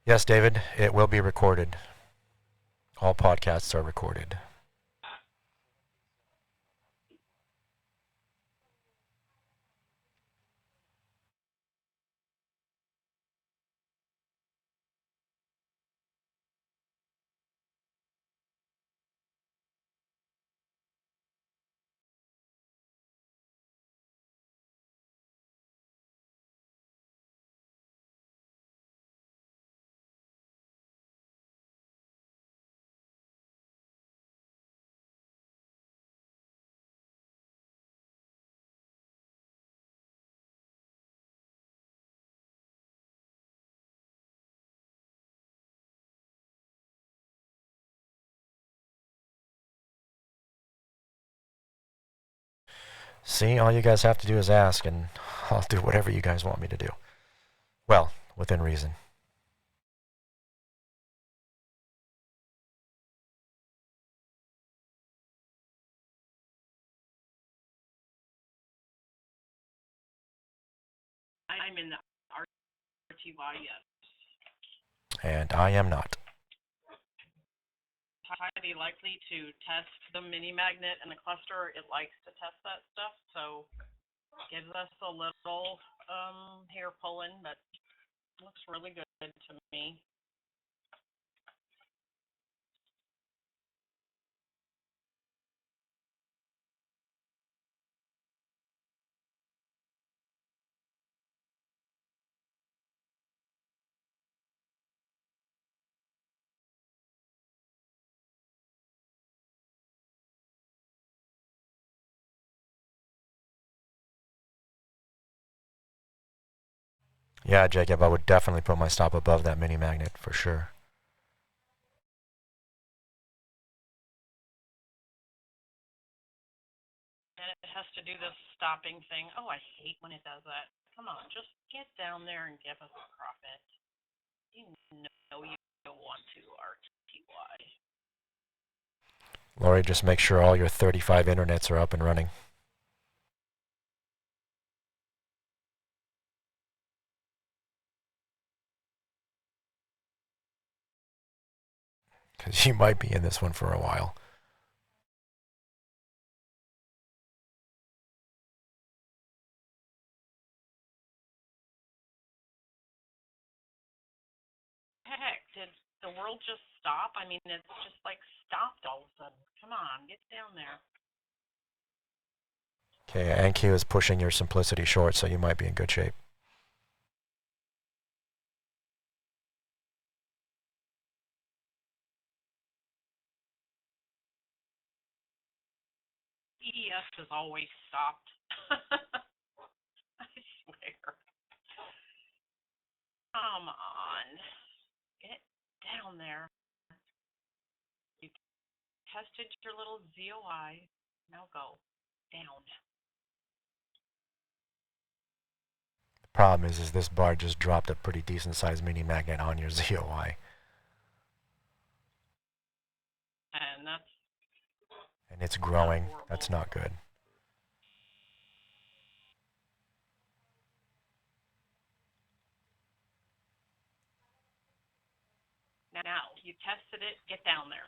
Speaker 1: Yes, David, it will be recorded. All podcasts are recorded. See, all you guys have to do is ask, and I'll do whatever you guys want me to do. Well, within reason.
Speaker 2: I'm in the RTY, yes.
Speaker 1: And I am not.
Speaker 2: Highly likely to test the mini magnet and the cluster. It likes to test that stuff, so gives us a little hair pulling, but looks really good to me.
Speaker 1: Yeah, Jacob, I would definitely put my stop above that mini magnet for sure.
Speaker 2: And it has to do this stopping thing. Oh, I hate when it does that. Come on, just get down there and give us a profit. You know you don't want to, RTY.
Speaker 1: Lori, just make sure all your 35 internets are up and running. Because you might be in this one for a while.
Speaker 2: Heck, did the world just stop? I mean, it's just like stopped all of a sudden. Come on, get down there.
Speaker 1: Okay, NQ is pushing your simplicity short, so you might be in good shape.
Speaker 2: ES has always stopped. I swear. Come on. Get down there. You tested your little ZOI. Now go down.
Speaker 1: The problem is this bar just dropped a pretty decent sized mini magnet on your ZOI.
Speaker 2: And that's
Speaker 1: And it's growing. That's not good.
Speaker 2: now. You tested it. Get down there.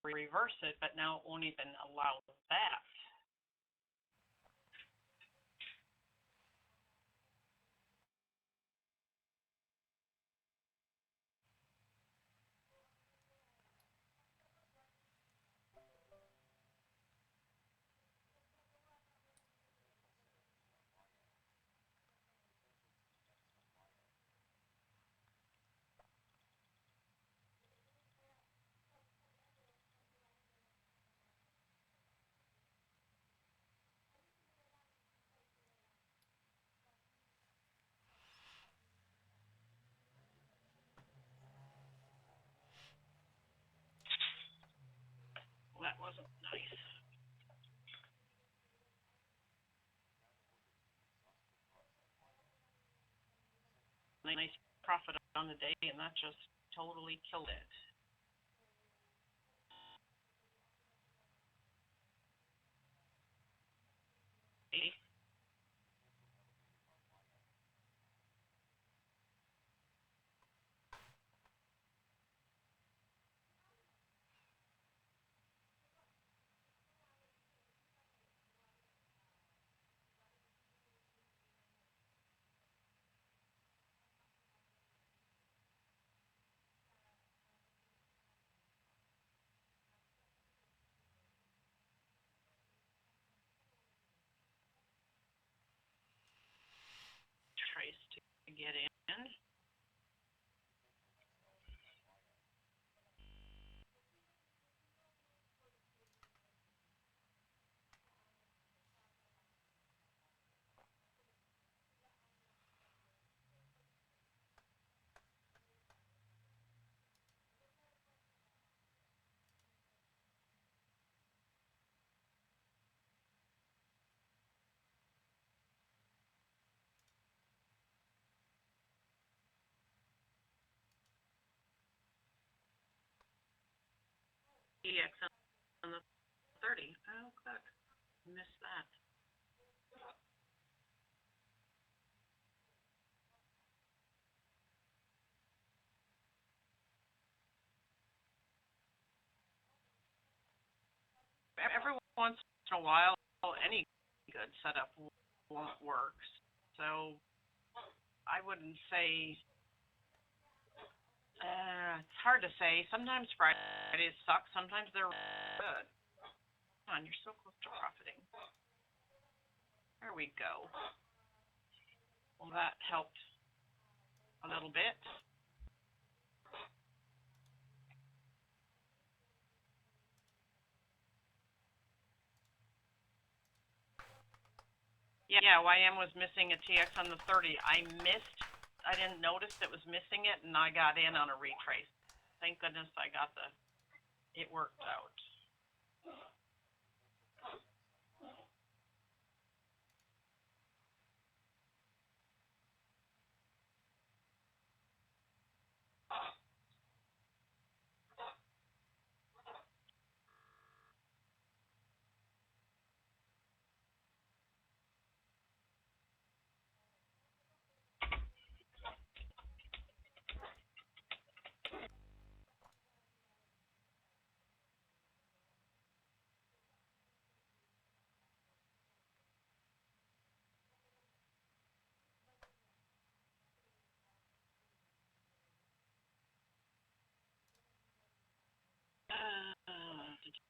Speaker 2: Reverse it, but now it won't even allow that. That wasn't nice. Nice profit on the day, and that just totally killed it. Trace to get in. EX on the 30. Oh, good. Missed that. Every once in a while, any good setup won't work. So I wouldn't say. It's hard to say. Sometimes Fridays suck. Sometimes they're good. Come on, you're so close to profiting. There we go. Well, that helped a little bit. Yeah, YM was missing a TX on the 30. I didn't notice it was missing it, and I got in on a retrace. Thank goodness it worked out.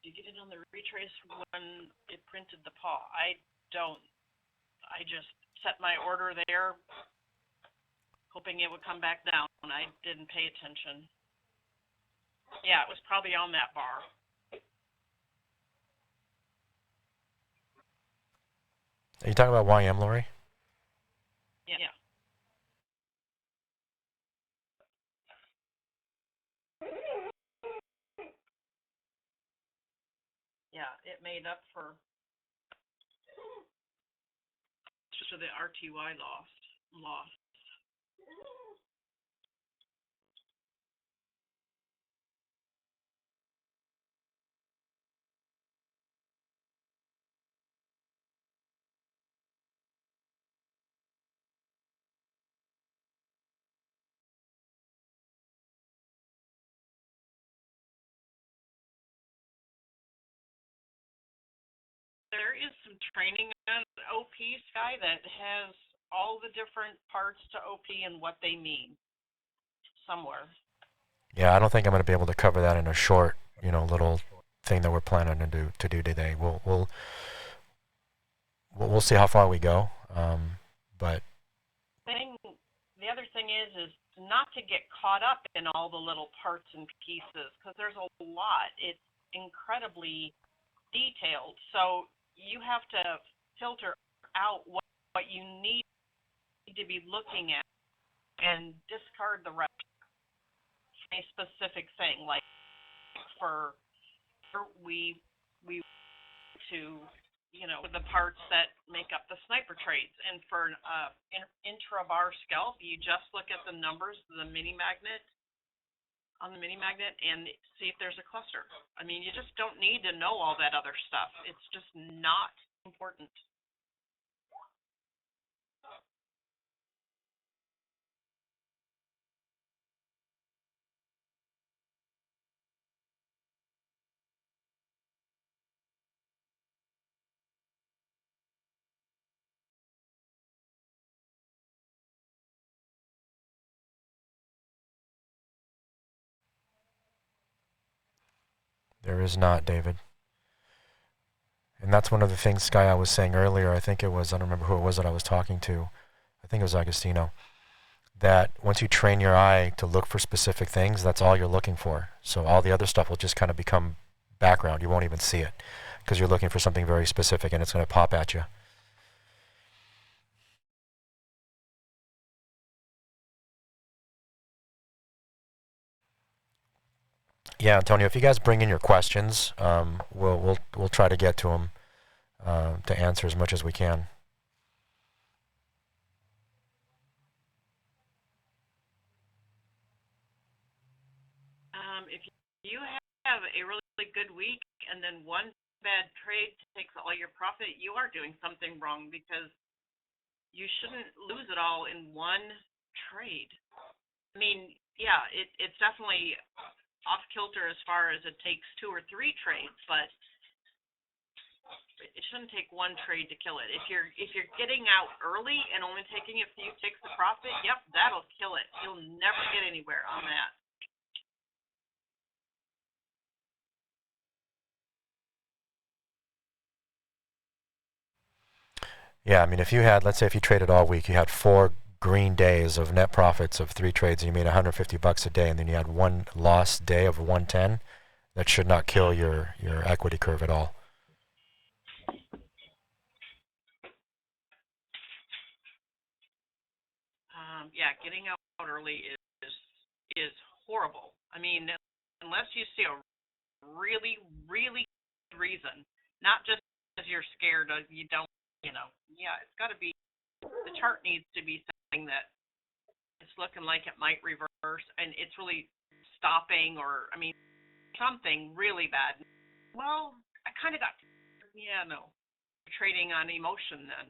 Speaker 2: Did you get it on the retrace when it printed the paw? I don't. I just set my order there, hoping it would come back down. I didn't pay attention. Yeah, it was probably on that bar.
Speaker 1: Are you talking about YM, Lori?
Speaker 2: Yeah. Yeah, it made up for the RTY loss. There is some training on OP, Sky, that has all the different parts to OP and what they mean somewhere.
Speaker 1: Yeah, I don't think I'm going to be able to cover that in a short, little thing that we're planning to do today. We'll see how far we go. But
Speaker 2: the other thing is not to get caught up in all the little parts and pieces, because there's a lot. It's incredibly detailed. So you have to filter out what you need to be looking at and discard the rest. A specific thing, like for we to the parts that make up the sniper traits, and for intra-bar scalp, you just look at the numbers, the mini magnet on the mini magnet, and see if there's a cluster. I mean, you just don't need to know all that other stuff. It's just not important.
Speaker 1: there is not, David. And that's one of the things, Sky, I was saying earlier. I think it was, I don't remember who it was that I was talking to. I think it was Agostino. That once you train your eye to look for specific things, that's all you're looking for. So all the other stuff will just kind of become background. You won't even see it because you're looking for something very specific, and it's going to pop at you. Yeah, Antonio, if you guys bring in your questions, we'll try to get to them to answer as much as we can.
Speaker 2: If you have a really good week and then one bad trade takes all your profit, you are doing something wrong, because you shouldn't lose it all in one trade. I mean, yeah, it's definitely off kilter as far as it takes 2 or 3 trades, but it shouldn't take one trade to kill it. If you're getting out early and only taking a few ticks of profit, yep, that'll kill it. You'll never get anywhere on that.
Speaker 1: Yeah, I mean, if you had, let's say if you traded all week, you had 4 green days of net profits of 3 trades, and you made $150 a day, and then you had one lost day of 110, that should not kill your equity curve at all.
Speaker 2: yeah, getting out early is horrible. I mean, unless you see a really, really good reason, not just because you're scared of you don't, yeah, it's got to be, the chart needs to be something that it's looking like it might reverse and it's really stopping, or, I mean, something really bad. Well, I kind of got, yeah, no, trading on emotion then.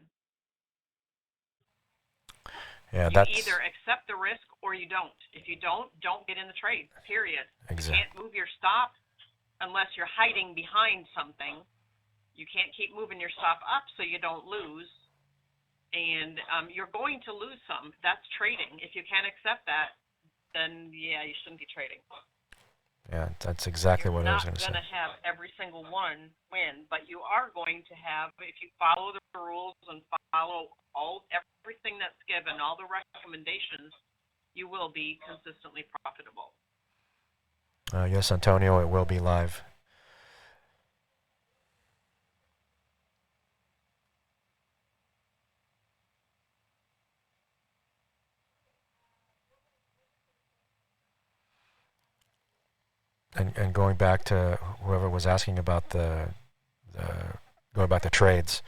Speaker 1: Yeah,
Speaker 2: You
Speaker 1: that's
Speaker 2: either accept the risk or you don't. If you don't get in the trade, period.
Speaker 1: exactly.
Speaker 2: You can't move your stop unless you're hiding behind something. You can't keep moving your stop up so you don't lose. And you're going to lose some. That's trading. If you can't accept that, then, yeah, you shouldn't be trading.
Speaker 1: Yeah, that's exactly what I was going to say.
Speaker 2: You're not going to have every single one win, but you are going to have, if you follow the rules and follow everything that's given, all the recommendations, you will be consistently profitable.
Speaker 1: Yes, Antonio, it will be live. And going back to whoever was asking about going back to trades,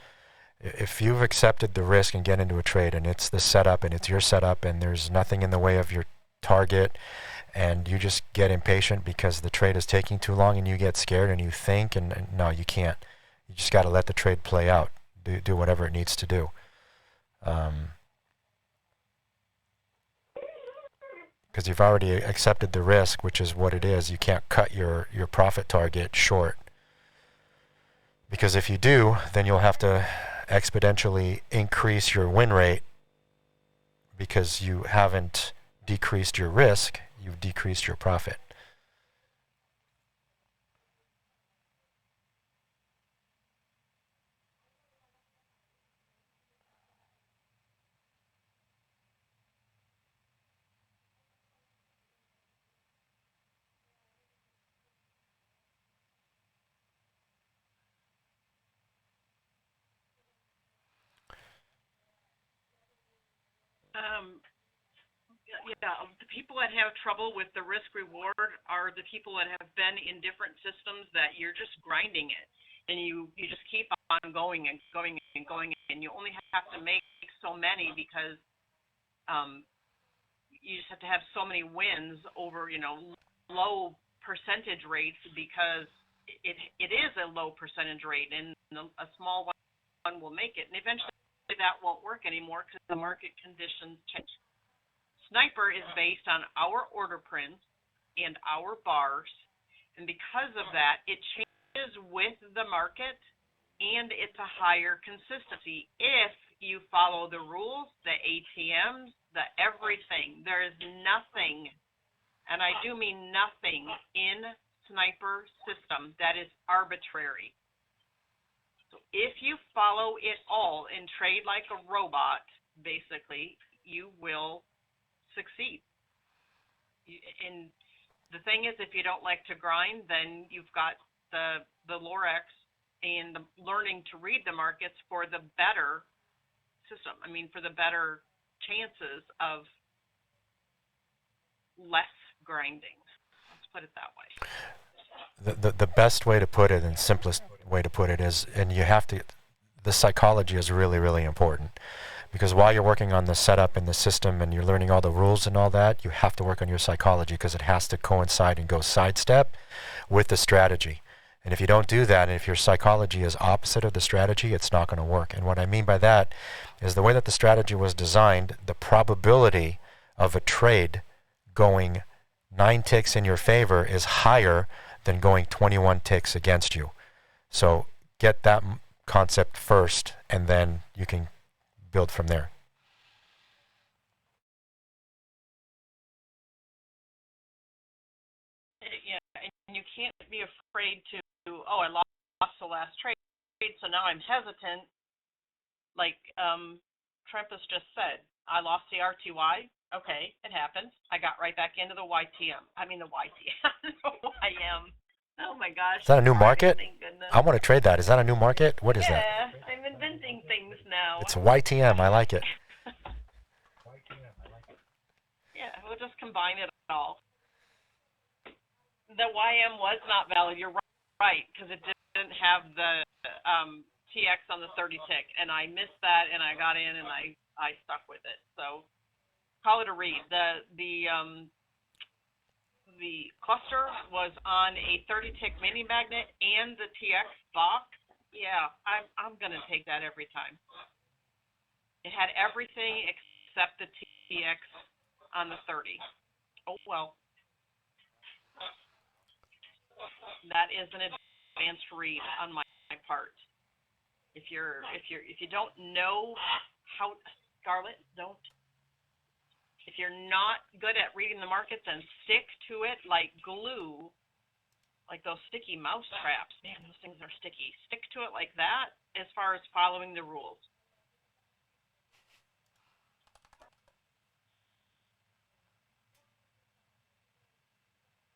Speaker 1: if you've accepted the risk and get into a trade and it's the setup and it's your setup and there's nothing in the way of your target and you just get impatient because the trade is taking too long and you get scared and you think and no, you can't. You just got to let the trade play out. Do whatever it needs to do. Because you've already accepted the risk, which is what it is. You can't cut your profit target short. Because if you do, then you'll have to exponentially increase your win rate because you haven't decreased your risk, you've decreased your profit.
Speaker 2: Yeah, the people that have trouble with the risk reward are the people that have been in different systems that you're just grinding it, and you just keep on going and going and going, and you only have to make so many because you just have to have so many wins over low percentage rates because it is a low percentage rate, and a small one will make it, and eventually that won't work anymore because the market conditions change. Sniper is based on our order prints and our bars, and because of that, it changes with the market, and it's a higher consistency if you follow the rules, the ATMs, the everything. There is nothing, and I do mean nothing, in Sniper system that is arbitrary. So if you follow it all and trade like a robot, basically, you will succeed. And the thing is, if you don't like to grind, then you've got the Lorex and the learning to read the markets for the better system. I mean, for the better chances of less grinding. Let's put it that way.
Speaker 1: The best way to put it and simplest way to put it is, and the psychology is really, really important. Because while you're working on the setup and the system and you're learning all the rules and all that, you have to work on your psychology because it has to coincide and go sidestep with the strategy. And if you don't do that, and if your psychology is opposite of the strategy, it's not going to work. And what I mean by that is the way that the strategy was designed, the probability of a trade going 9 ticks in your favor is higher than going 21 ticks against you. So get that concept first, and then you can build from there.
Speaker 2: Yeah, and you can't be afraid to, I lost the last trade, so now I'm hesitant. Like Trempus just said, I lost the RTY. Okay, it happens. I got right back into the YTM. I mean the YTM, the YM. Oh my gosh.
Speaker 1: Is that a new market?
Speaker 2: Thank goodness.
Speaker 1: I want to trade that. Is that a new market? What is that?
Speaker 2: Yeah, I'm inventing things now.
Speaker 1: It's YTM. I like it.
Speaker 2: combine it all. The YM was not valid. You're right, because it didn't have the TX on the 30 tick, and I missed that, and I got in, and I stuck with it. So call it a read. The cluster was on a 30 tick mini magnet and the TX box. Yeah, I'm gonna take that every time. It had everything except the TX on the 30. Oh well. That is an advanced read on my part. If you don't know how, Scarlett, don't. If you're not good at reading the market, then stick to it like glue, like those sticky mouse traps. Man, those things are sticky. Stick to it like that as far as following the rules.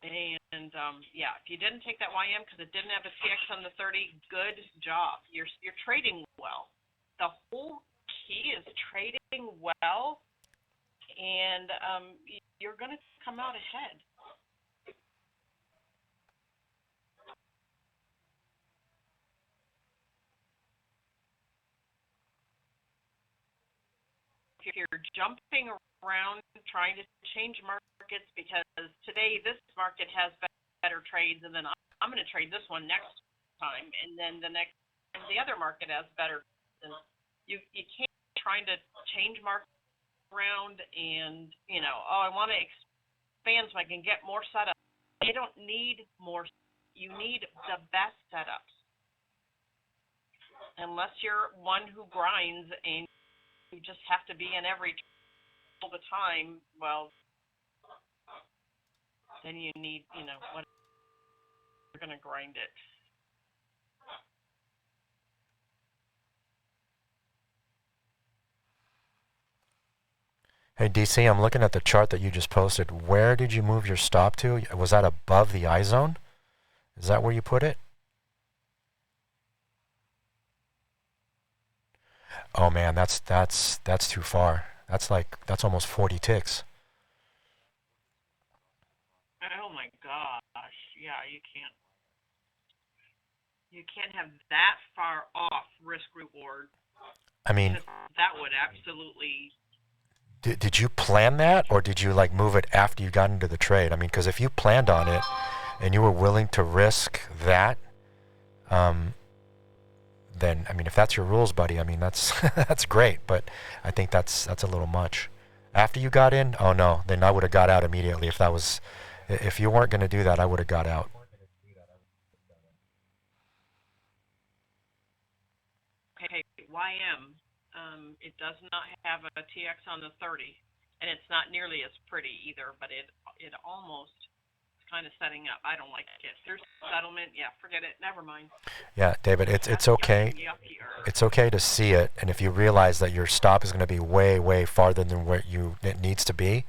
Speaker 2: And yeah, if you didn't take that YM because it didn't have a TX on the 30, good job. You're trading well. The whole key is trading well, and you're going to come out ahead. If you're jumping around trying to change markets because today this market has better trades, and then I'm going to trade this one next time, and then the next time the other market has better. And you can't trying to change markets around and I want to expand so I can get more setups. You don't need more. You need the best setups. Unless you're one who grinds and you just have to be in every all the time, well, then you need, what you're going to grind it.
Speaker 1: Hey, DC, I'm looking at the chart that you just posted. Where did you move your stop to? Was that above the I zone? Is that where you put it? Oh man, that's too far. That's almost 40 ticks.
Speaker 2: Oh my gosh. Yeah, you can't have that far off risk reward.
Speaker 1: I mean,
Speaker 2: that would absolutely.
Speaker 1: Did you plan that, or did you like move it after you got into the trade? I mean, because if you planned on it and you were willing to risk that, then I mean, if that's your rules, buddy, I mean that's that's great. But I think that's a little much. After you got in, oh no, then I would have got out immediately. If you weren't going to do that, I would have got out.
Speaker 2: Okay, YM. It does not have a TX on the 30, and it's not nearly as pretty either. But it almost is kind of setting up. I don't like it. There's settlement. Yeah, forget it. Never mind.
Speaker 1: Yeah, David, it's okay. It's okay to see it, and if you realize that your stop is going to be way farther than where it needs to be,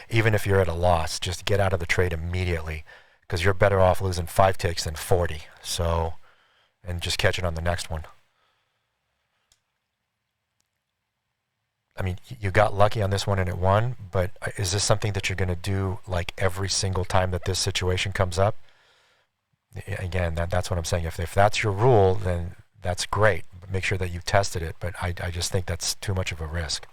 Speaker 1: even if you're at a loss, just get out of the trade immediately, because you're better off losing 5 ticks than 40. So, and just catch it on the next one. I mean, you got lucky on this one and it won, but is this something that you're going to do like every single time that this situation comes up? Again, that's what I'm saying. If that's your rule, then that's great. But make sure that you tested it. But I just think that's too much of a risk.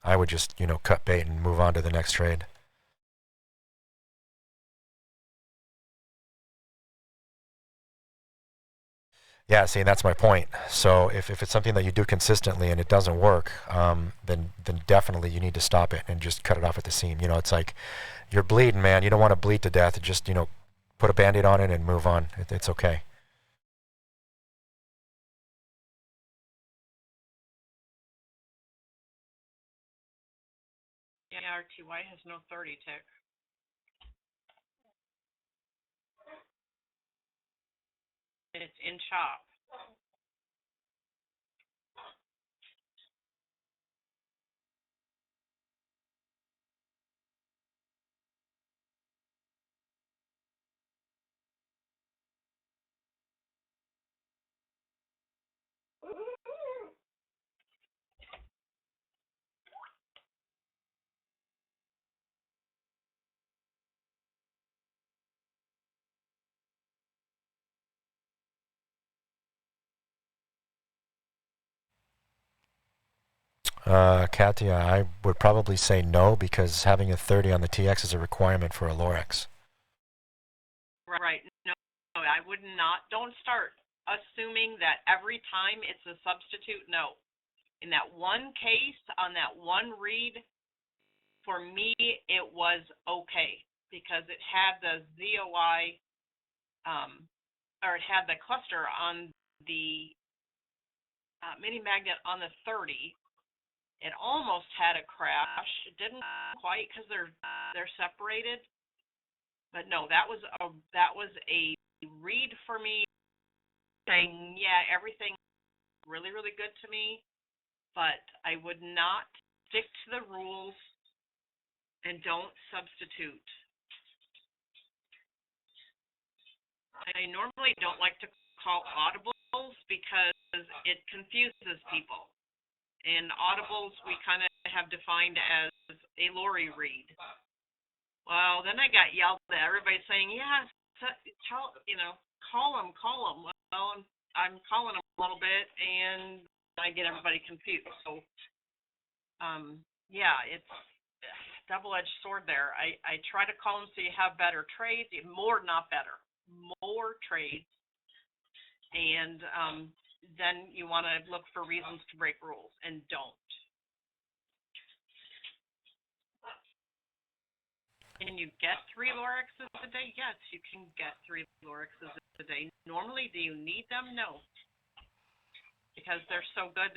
Speaker 1: I would just, cut bait and move on to the next trade. Yeah, see, that's my point. So if it's something that you do consistently and it doesn't work, then definitely you need to stop it and just cut it off at the seam. It's like you're bleeding, man. You don't want to bleed to death. Just, put a Band-Aid on it and move on. It's okay.
Speaker 2: Yeah, RTY has no 30 tick. It's in shop.
Speaker 1: Katya, I would probably say no because having a 30 on the TX is a requirement for a Lorex.
Speaker 2: Right. No, I would not. Don't start assuming that every time it's a substitute. No. In that one case, on that one read, for me, it was okay because it had the ZOI, or it had the cluster on the mini magnet on the 30. It almost had a crash. It didn't quite because they're separated. But no, that was a read for me, saying yeah, everything really really good to me, but I would not stick to the rules and don't substitute. I normally don't like to call audibles because it confuses people. And audibles we kind of have defined as a Lori read. Well, then I got yelled at. Everybody saying, "Yeah, tell call them." Well, I'm calling them a little bit, and I get everybody confused. So, yeah, it's double-edged sword there. I try to call them so you have better trades, more, not better, more trades, and then you want to look for reasons to break rules, and don't. Can you get 3 Lorexes a day? Yes, you can get 3 Lorexes a day. Normally, do you need them? No. Because they're so good,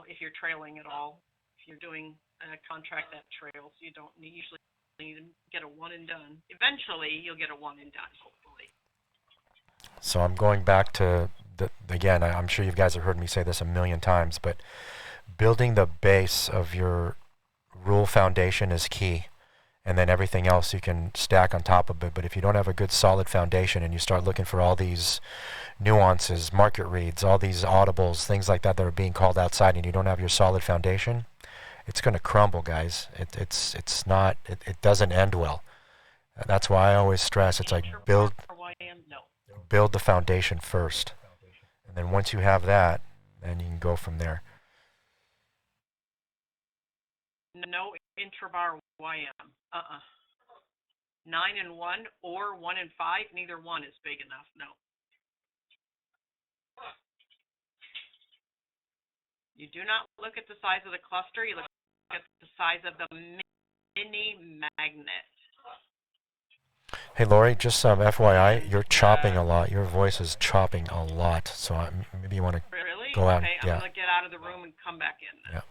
Speaker 2: if you're trailing at all, if you're doing a contract that trails, you don't usually need to get a one and done. Eventually, you'll get a one and done, hopefully.
Speaker 1: So I'm going back to, again, I'm sure you guys have heard me say this a million times, but building the base of your rule foundation is key. And then everything else you can stack on top of it. But if you don't have a good solid foundation and you start looking for all these nuances, market reads, all these audibles, things like that are being called outside, and you don't have your solid foundation, it's going to crumble, guys. It doesn't end well. That's why I always stress it's like build the foundation first. And then once you have that, then you can go from there.
Speaker 2: No intrabar YM. 9 and 1 or 1 and 5, neither one is big enough. No. You do not look at the size of the cluster. You look at the size of the mini magnet.
Speaker 1: Hey, Lori, just FYI, you're chopping a lot. Your voice is chopping a lot. So maybe you want to go out.
Speaker 2: Okay, I'm going to get out of the room and come back in.
Speaker 1: Yeah.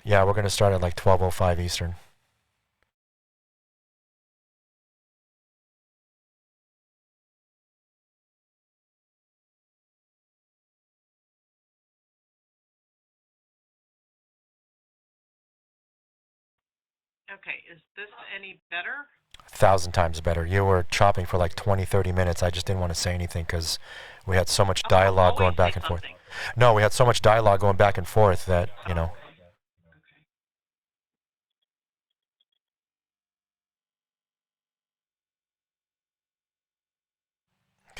Speaker 1: Yeah, we're going to start at like 12:05 Eastern.
Speaker 2: Okay, is this any better?
Speaker 1: 1,000 times better. You were chopping for like 20, 30 minutes. I just didn't want to say anything because we had so much dialogue going back and forth. No, we had so much dialogue going back and forth that,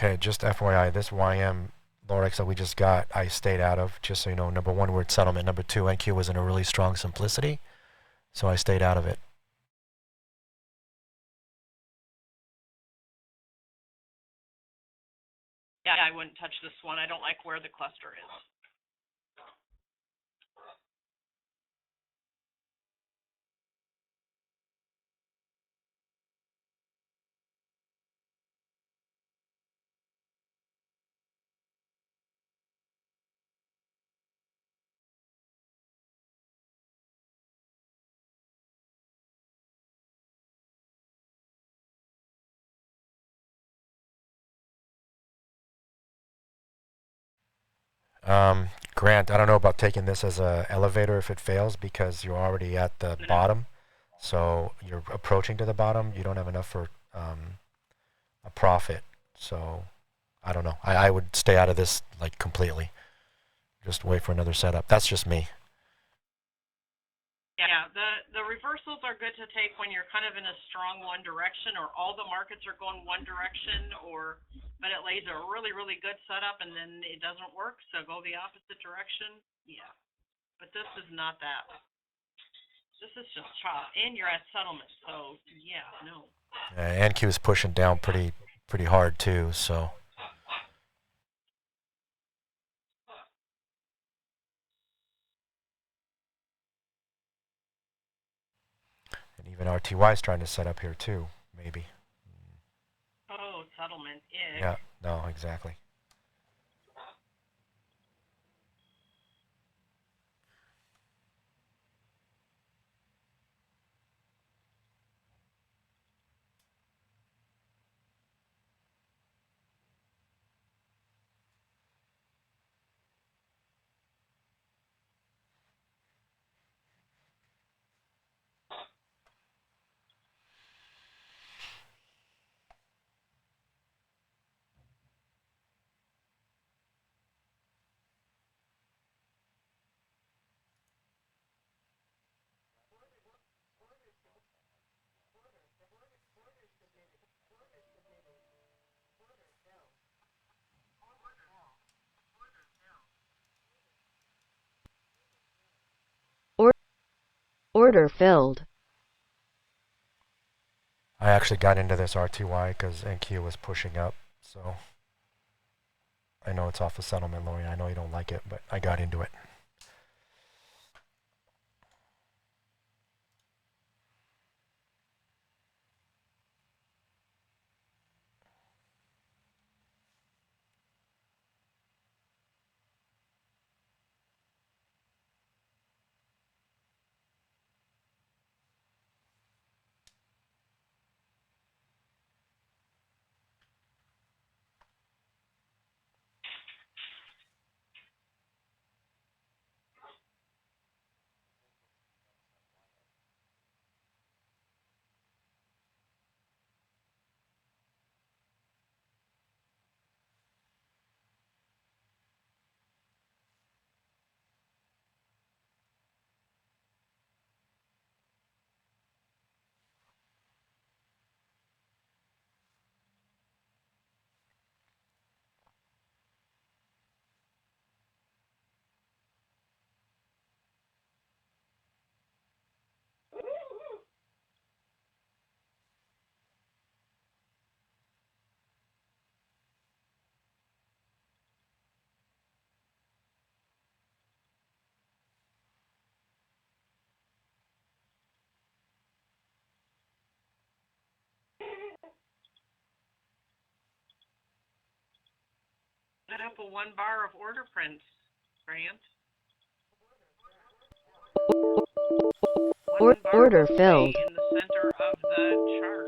Speaker 1: Okay, just FYI, this YM Lorex that we just got, I stayed out of, just so you know. Number one, we're at settlement. Number two, NQ was in a really strong simplicity, so I stayed out of it.
Speaker 2: Yeah, I wouldn't touch this one. I don't like where the cluster is.
Speaker 1: Grant, I don't know about taking this as a elevator if it fails because you're already at the bottom. So you're approaching to the bottom. You don't have enough for a profit. So I don't know. I would stay out of this like completely. Just wait for another setup. That's just me.
Speaker 2: Yeah, the reversals are good to take when you're kind of in a strong one direction, or all the markets are going one direction, but it lays a really, really good setup and then it doesn't work, so go the opposite direction. Yeah, but this is not that. This is just chop, and you're at settlement, so yeah, no.
Speaker 1: NQ is pushing down pretty hard too. So. And even RTY is trying to set up here too, maybe.
Speaker 2: Oh, settlement. Ick.
Speaker 1: Yeah, no, exactly.
Speaker 3: Order filled.
Speaker 1: I actually got into this RTY because NQ was pushing up, so I know it's off a settlement, Lori. I know you don't like it, but I got into it.
Speaker 2: Set up a 1 bar of order prints, Grant.
Speaker 3: Order filled.
Speaker 2: In the center of the chart.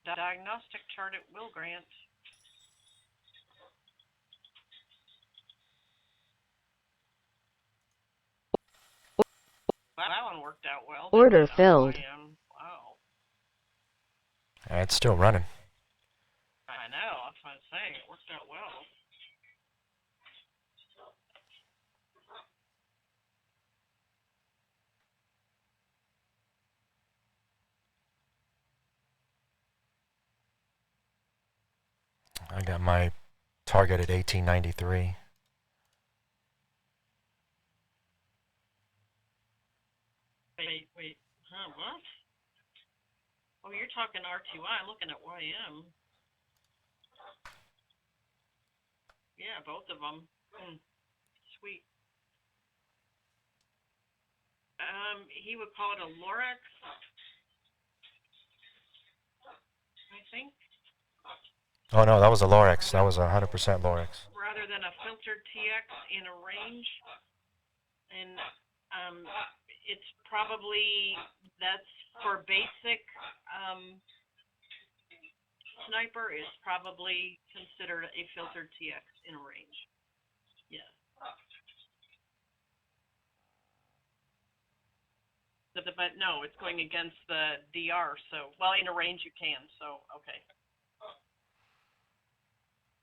Speaker 2: Diagnostic chart at will, Grant. Wow, that one worked out well.
Speaker 3: Order filled.
Speaker 2: Wow.
Speaker 1: It's still running.
Speaker 2: I know, that's what I'm saying. It worked out well.
Speaker 1: I got my target at 1893.
Speaker 2: Wait. Huh, what? Oh, you're talking RTY. I'm looking at YM. Yeah, both of them. Sweet. He would call it a Lorex, I think.
Speaker 1: Oh no, that was a Lorex. That was 100% Lorex.
Speaker 2: Rather than a filtered TX in a range. And it's probably, that's for basic sniper is probably considered a filtered TX in a range. Yes. But no, it's going against the DR, so, well, in a range you can, so, okay.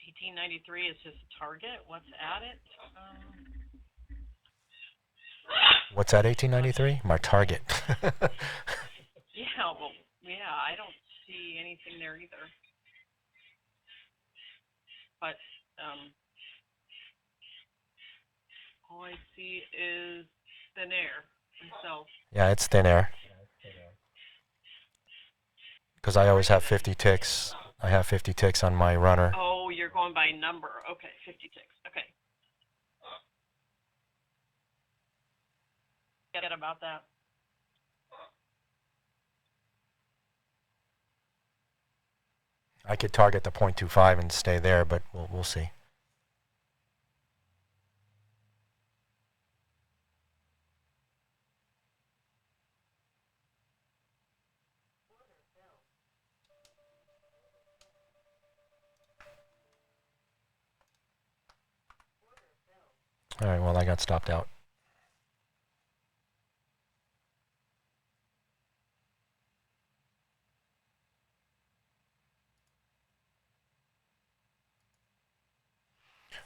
Speaker 2: 1893 is his target. What's at it?
Speaker 1: What's at 1893? My target.
Speaker 2: Yeah, well, yeah, I don't see anything there either. But all I see is thin air myself.
Speaker 1: Yeah, it's thin air. Because I always have 50 ticks. I have 50 ticks on my runner.
Speaker 2: Oh, you're going by number. Okay, 50 ticks. Okay. Forget about that.
Speaker 1: I could target the 0.25 and stay there, but we'll see. All right, well, I got stopped out.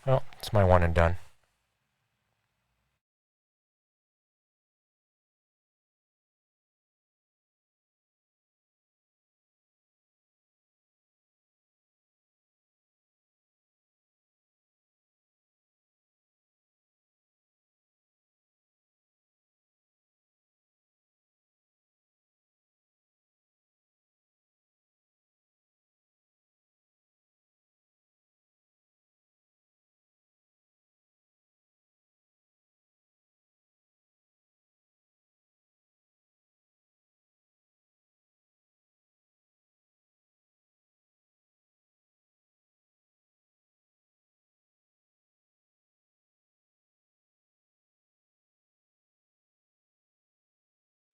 Speaker 1: Well, it's my one and done.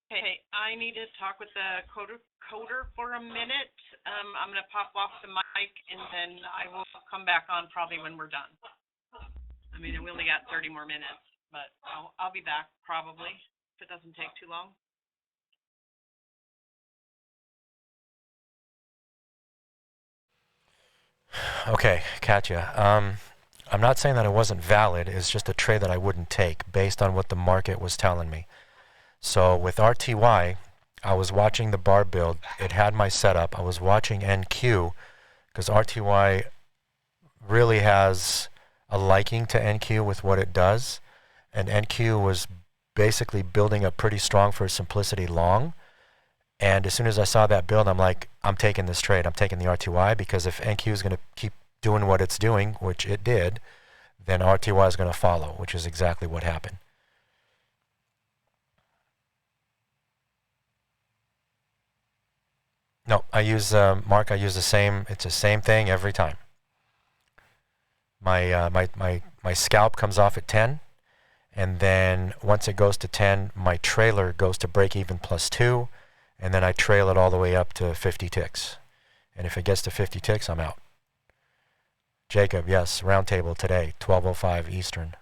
Speaker 2: Okay, I need to talk with the coder for a minute. I'm going to pop off the mic, and then I will come back on probably when we're done. I mean, we only got 30 more minutes, but I'll be back probably if it doesn't take too long.
Speaker 1: Okay, Katya. I'm not saying that it wasn't valid. It's just a trade that I wouldn't take based on what the market was telling me. So with RTY, I was watching the bar build. It had my setup. I was watching NQ because RTY really has a liking to NQ with what it does. And NQ was basically building up pretty strong for simplicity long. And as soon as I saw that build, I'm like, I'm taking this trade. I'm taking the RTY because if NQ is going to keep doing what it's doing, which it did, then RTY is going to follow, which is exactly what happened. No, I use, Mark, I use the same, it's the same thing every time. My scalp comes off at 10, and then once it goes to 10, my trailer goes to break even plus 2, and then I trail it all the way up to 50 ticks. And if it gets to 50 ticks, I'm out. Jacob, yes, roundtable today, 12:05 Eastern.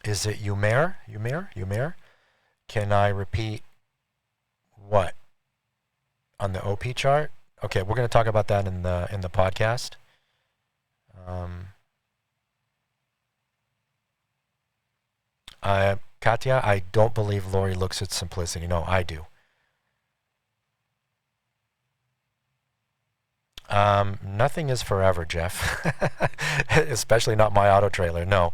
Speaker 1: Is it Umair? Umair? Can I repeat what on the OP chart? Okay, we're going to talk about that in the podcast. Katya, I don't believe Lori looks at simplicity. No, I do. Nothing is forever, Jeff. Especially not my auto trailer. No.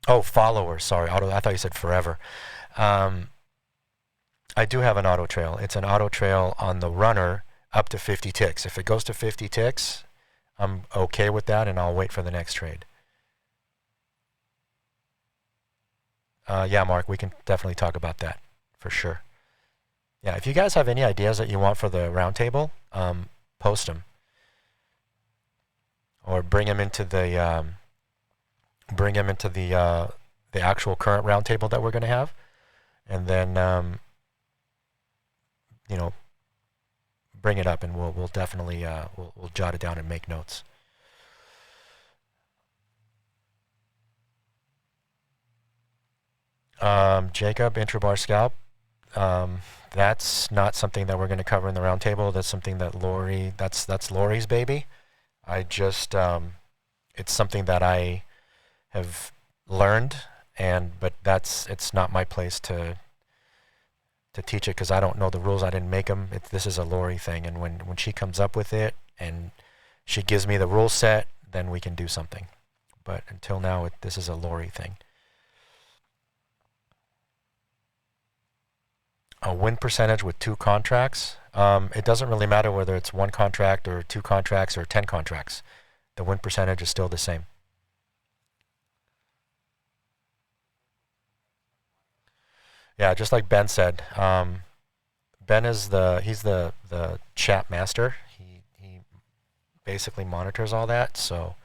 Speaker 1: Oh, followers. Sorry, auto. I thought you said forever. I do have an auto trail. It's an auto trail on the runner up to 50 ticks. If it goes to 50 ticks, I'm okay with that, and I'll wait for the next trade. Yeah, Mark, we can definitely talk about that for sure. Yeah, if you guys have any ideas that you want for the roundtable, post them or bring them into the actual current roundtable that we're going to have, and then bring it up, and we'll definitely we'll jot it down and make notes. Jacob, intrabar scalp. That's not something that we're going to cover in the roundtable. That's something that Lori. That's Lori's baby. I just it's something that I have learned, but it's not my place to teach it because I don't know the rules. I didn't make them. This is a Lori thing, and when she comes up with it and she gives me the rule set, then we can do something. But until now, this is a Lori thing. A win percentage with 2 contracts. It doesn't really matter whether it's 1 contract or 2 contracts or 10 contracts. The win percentage is still the same. Yeah, just like Ben said. Ben is he's the chat master. He basically monitors all that. So.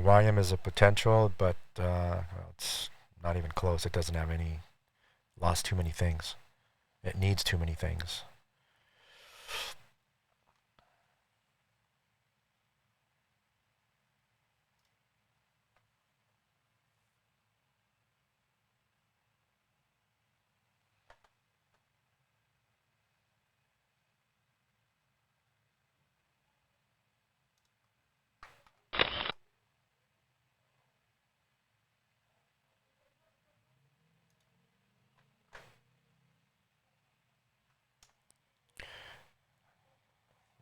Speaker 1: YM is a potential, but well, it's not even close. It doesn't have lost too many things. It needs too many things.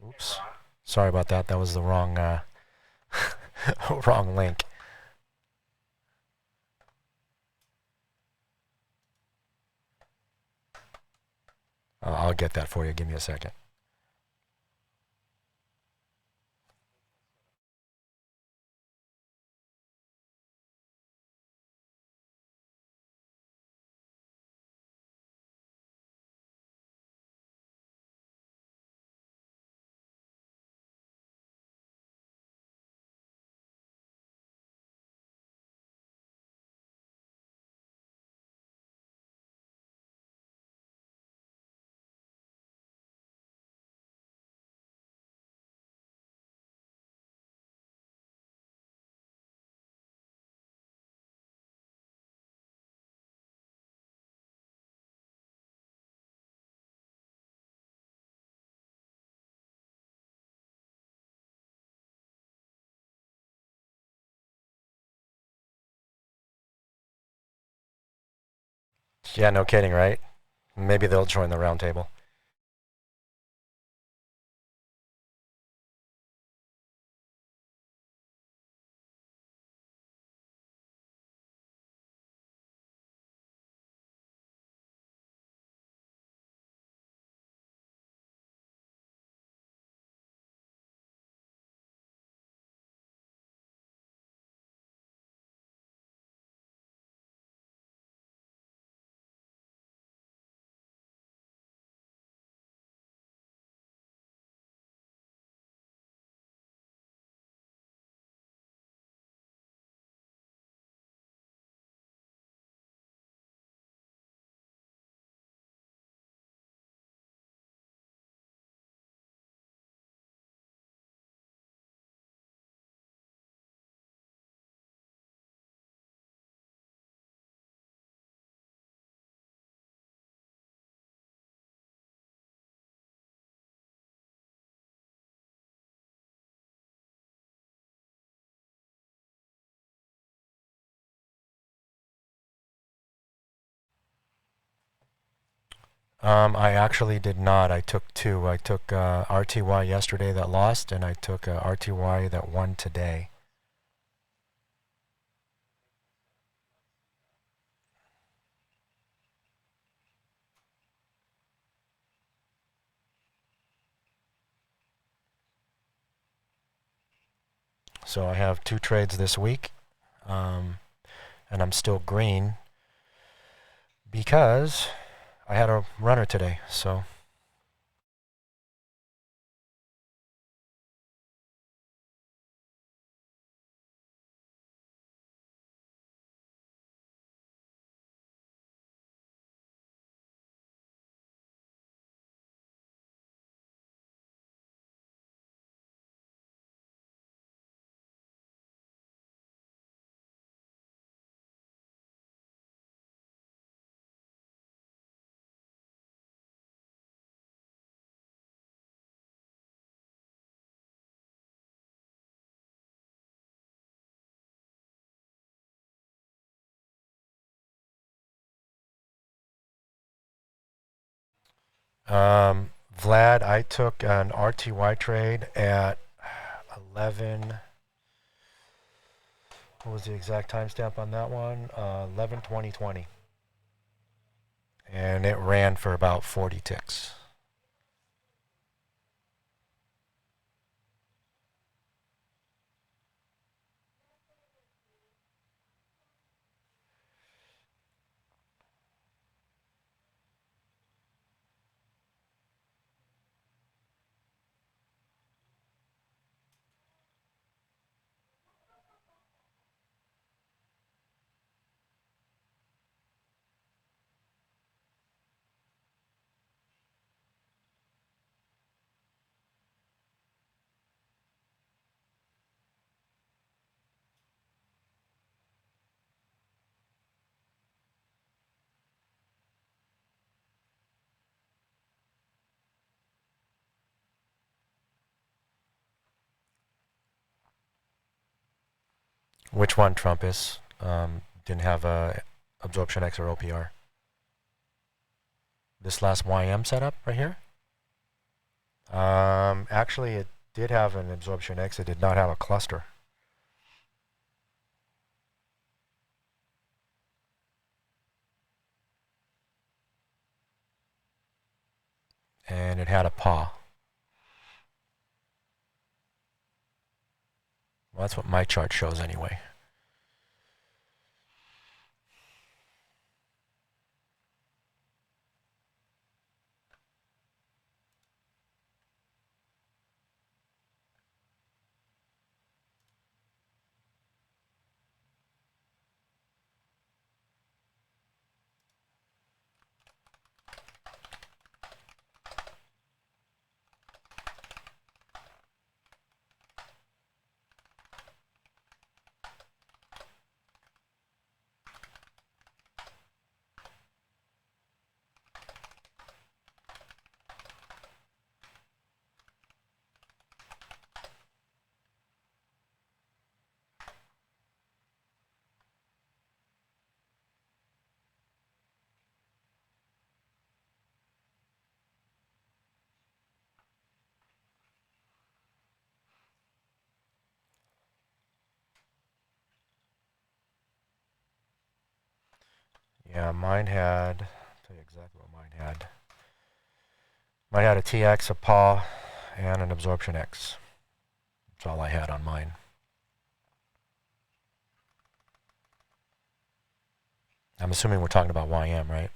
Speaker 1: Oops. Sorry about that. That was the wrong wrong link. I'll get that for you. Give me a second. Yeah, no kidding, right? Maybe they'll join the roundtable. I actually did not. I took two. I took RTY yesterday that lost, and I took RTY that won today. So I have two trades this week, and I'm still green because I had a runner today. So Vlad, I took an RTY trade at 11. What was the exact timestamp on that one? 11/20/20, and it ran for about 40 ticks. Which one, Trumpus? Didn't have a absorption X or OPR. This last YM setup right here? Actually, it did have an absorption X. It did not have a cluster. And it had a paw. Well, that's what my chart shows anyway. Yeah, mine had, I'll tell you exactly what mine had. Mine had a TX, a paw, and an absorption X. That's all I had on mine. I'm assuming we're talking about YM, right?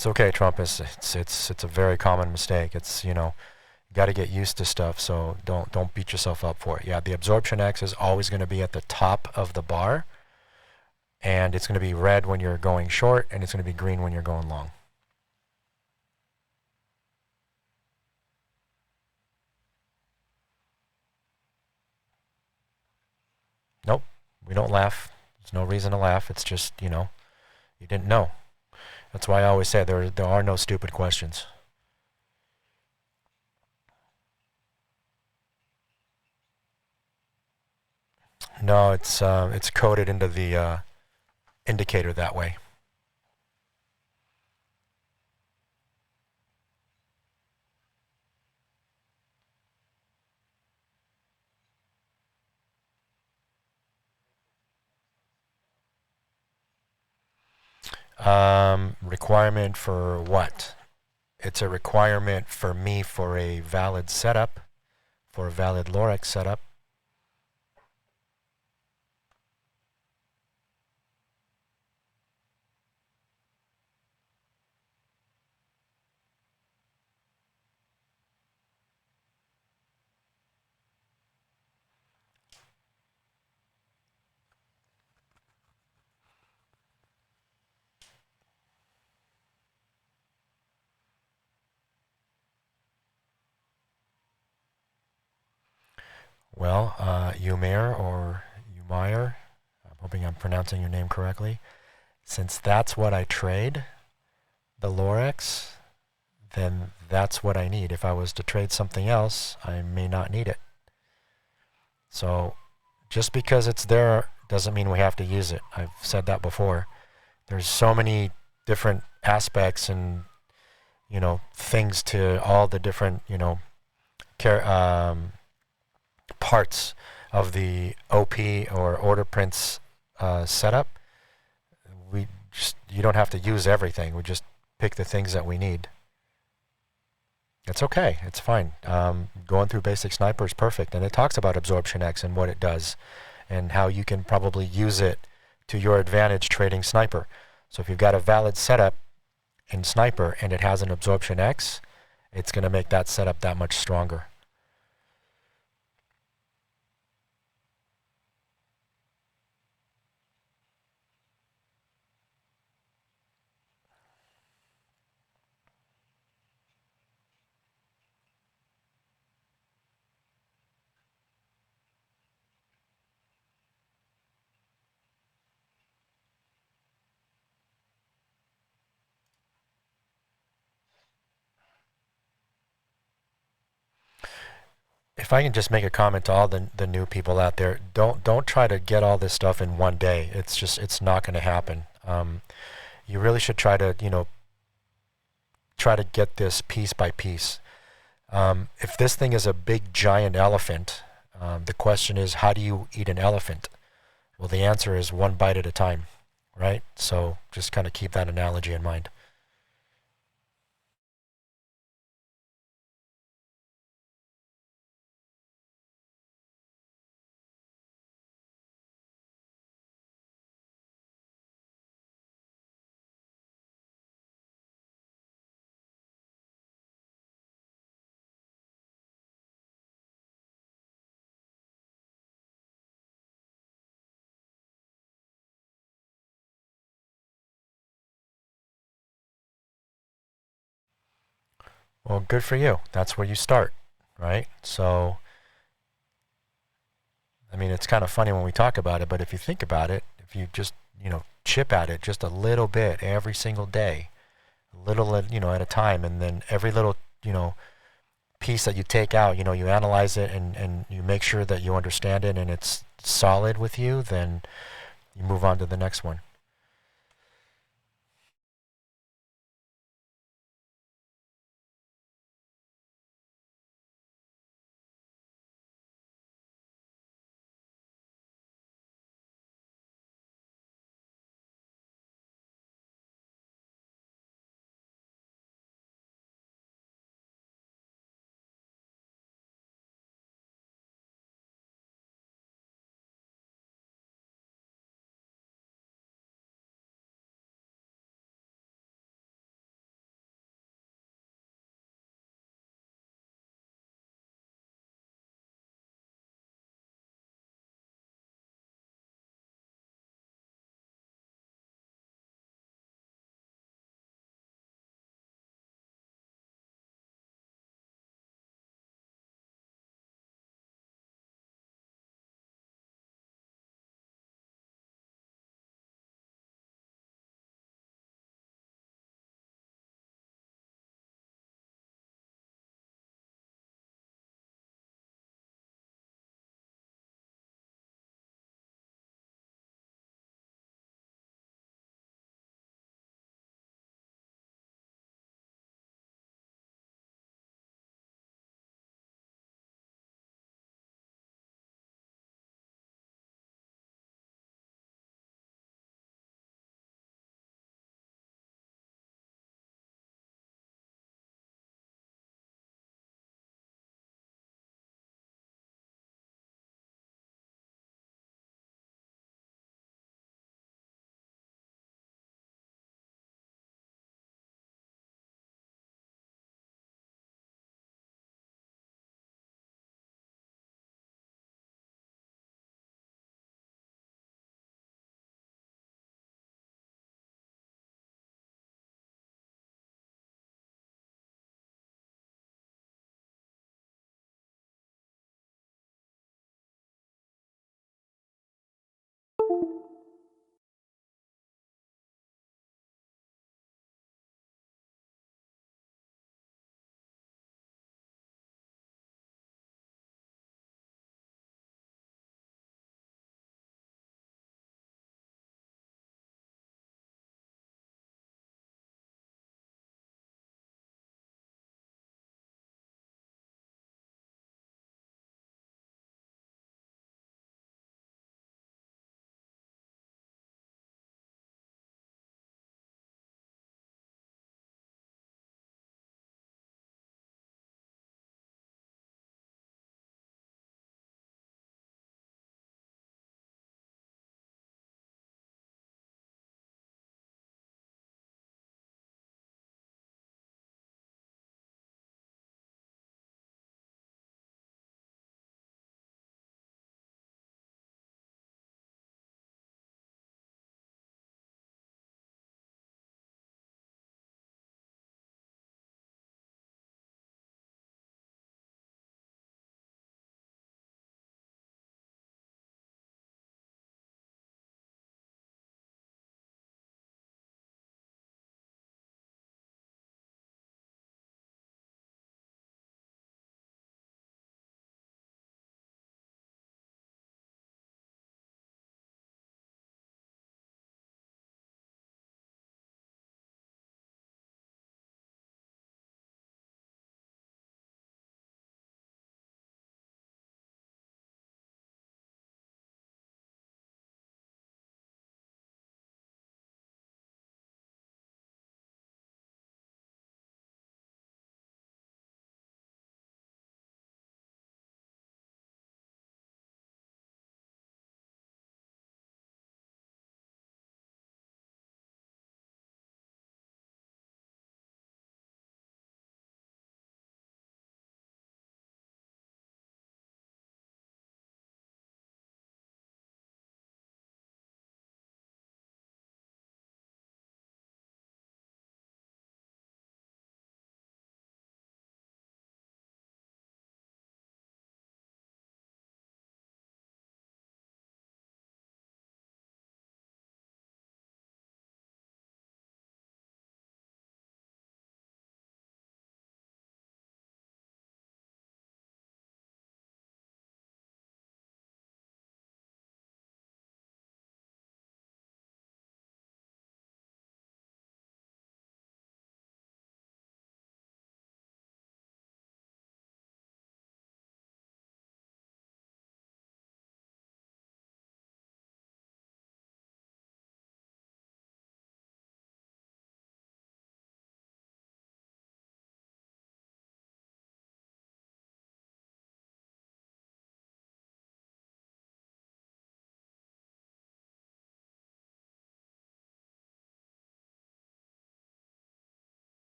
Speaker 1: It's okay, Trump. It's a very common mistake. It's, you got to get used to stuff, so don't beat yourself up for it. Yeah, the absorption X is always going to be at the top of the bar, and it's going to be red when you're going short, and it's going to be green when you're going long. Nope, we don't laugh. There's no reason to laugh. It's just, you didn't know. That's why I always say there are no stupid questions. No, it's coded into the indicator that way. Requirement for what? It's a requirement for me for a valid setup, for a valid Lorex setup. Well, Umair or Umair, I'm hoping I'm pronouncing your name correctly. Since that's what I trade, the Lorex, then that's what I need. If I was to trade something else, I may not need it. So just because it's there doesn't mean we have to use it. I've said that before. There's so many different aspects and, things to all the different, parts of the OP or order prints setup. You don't have to use everything. We just pick the things that we need. It's okay. It's fine. Going through Basic Sniper is perfect, and it talks about Absorption X and what it does, and how you can probably use it to your advantage trading Sniper. So if you've got a valid setup in Sniper and it has an Absorption X, it's going to make that setup that much stronger. If I can just make a comment to all the new people out there, don't try to get all this stuff in one day. It's not going to happen. You really should try to get this piece by piece. If this thing is a big giant elephant, the question is, how do you eat an elephant? Well, the answer is one bite at a time, right? So just kind of keep that analogy in mind. Well, good for you. That's where you start, right? So, I mean, it's kind of funny when we talk about it, but if you think about it, if you just, chip at it just a little bit every single day, a little, at a time, and then every little, piece that you take out, you analyze it and you make sure that you understand it and it's solid with you, then you move on to the next one.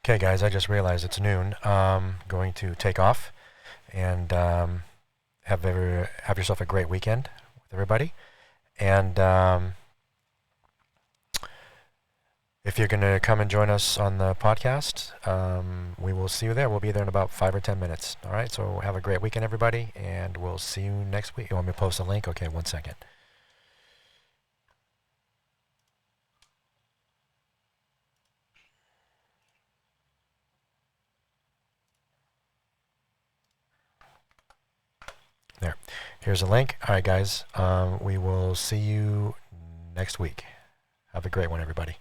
Speaker 1: Okay, guys, I just realized it's noon. Going to take off and have yourself a great weekend with everybody. And if you're going to come and join us on the podcast, we will see you there. We'll be there in about 5 or 10 minutes. All right, so have a great weekend, everybody, and we'll see you next week. You want me to post a link? Okay, 1 second. There. Here's a link. All right, guys. We will see you next week. Have a great one, everybody.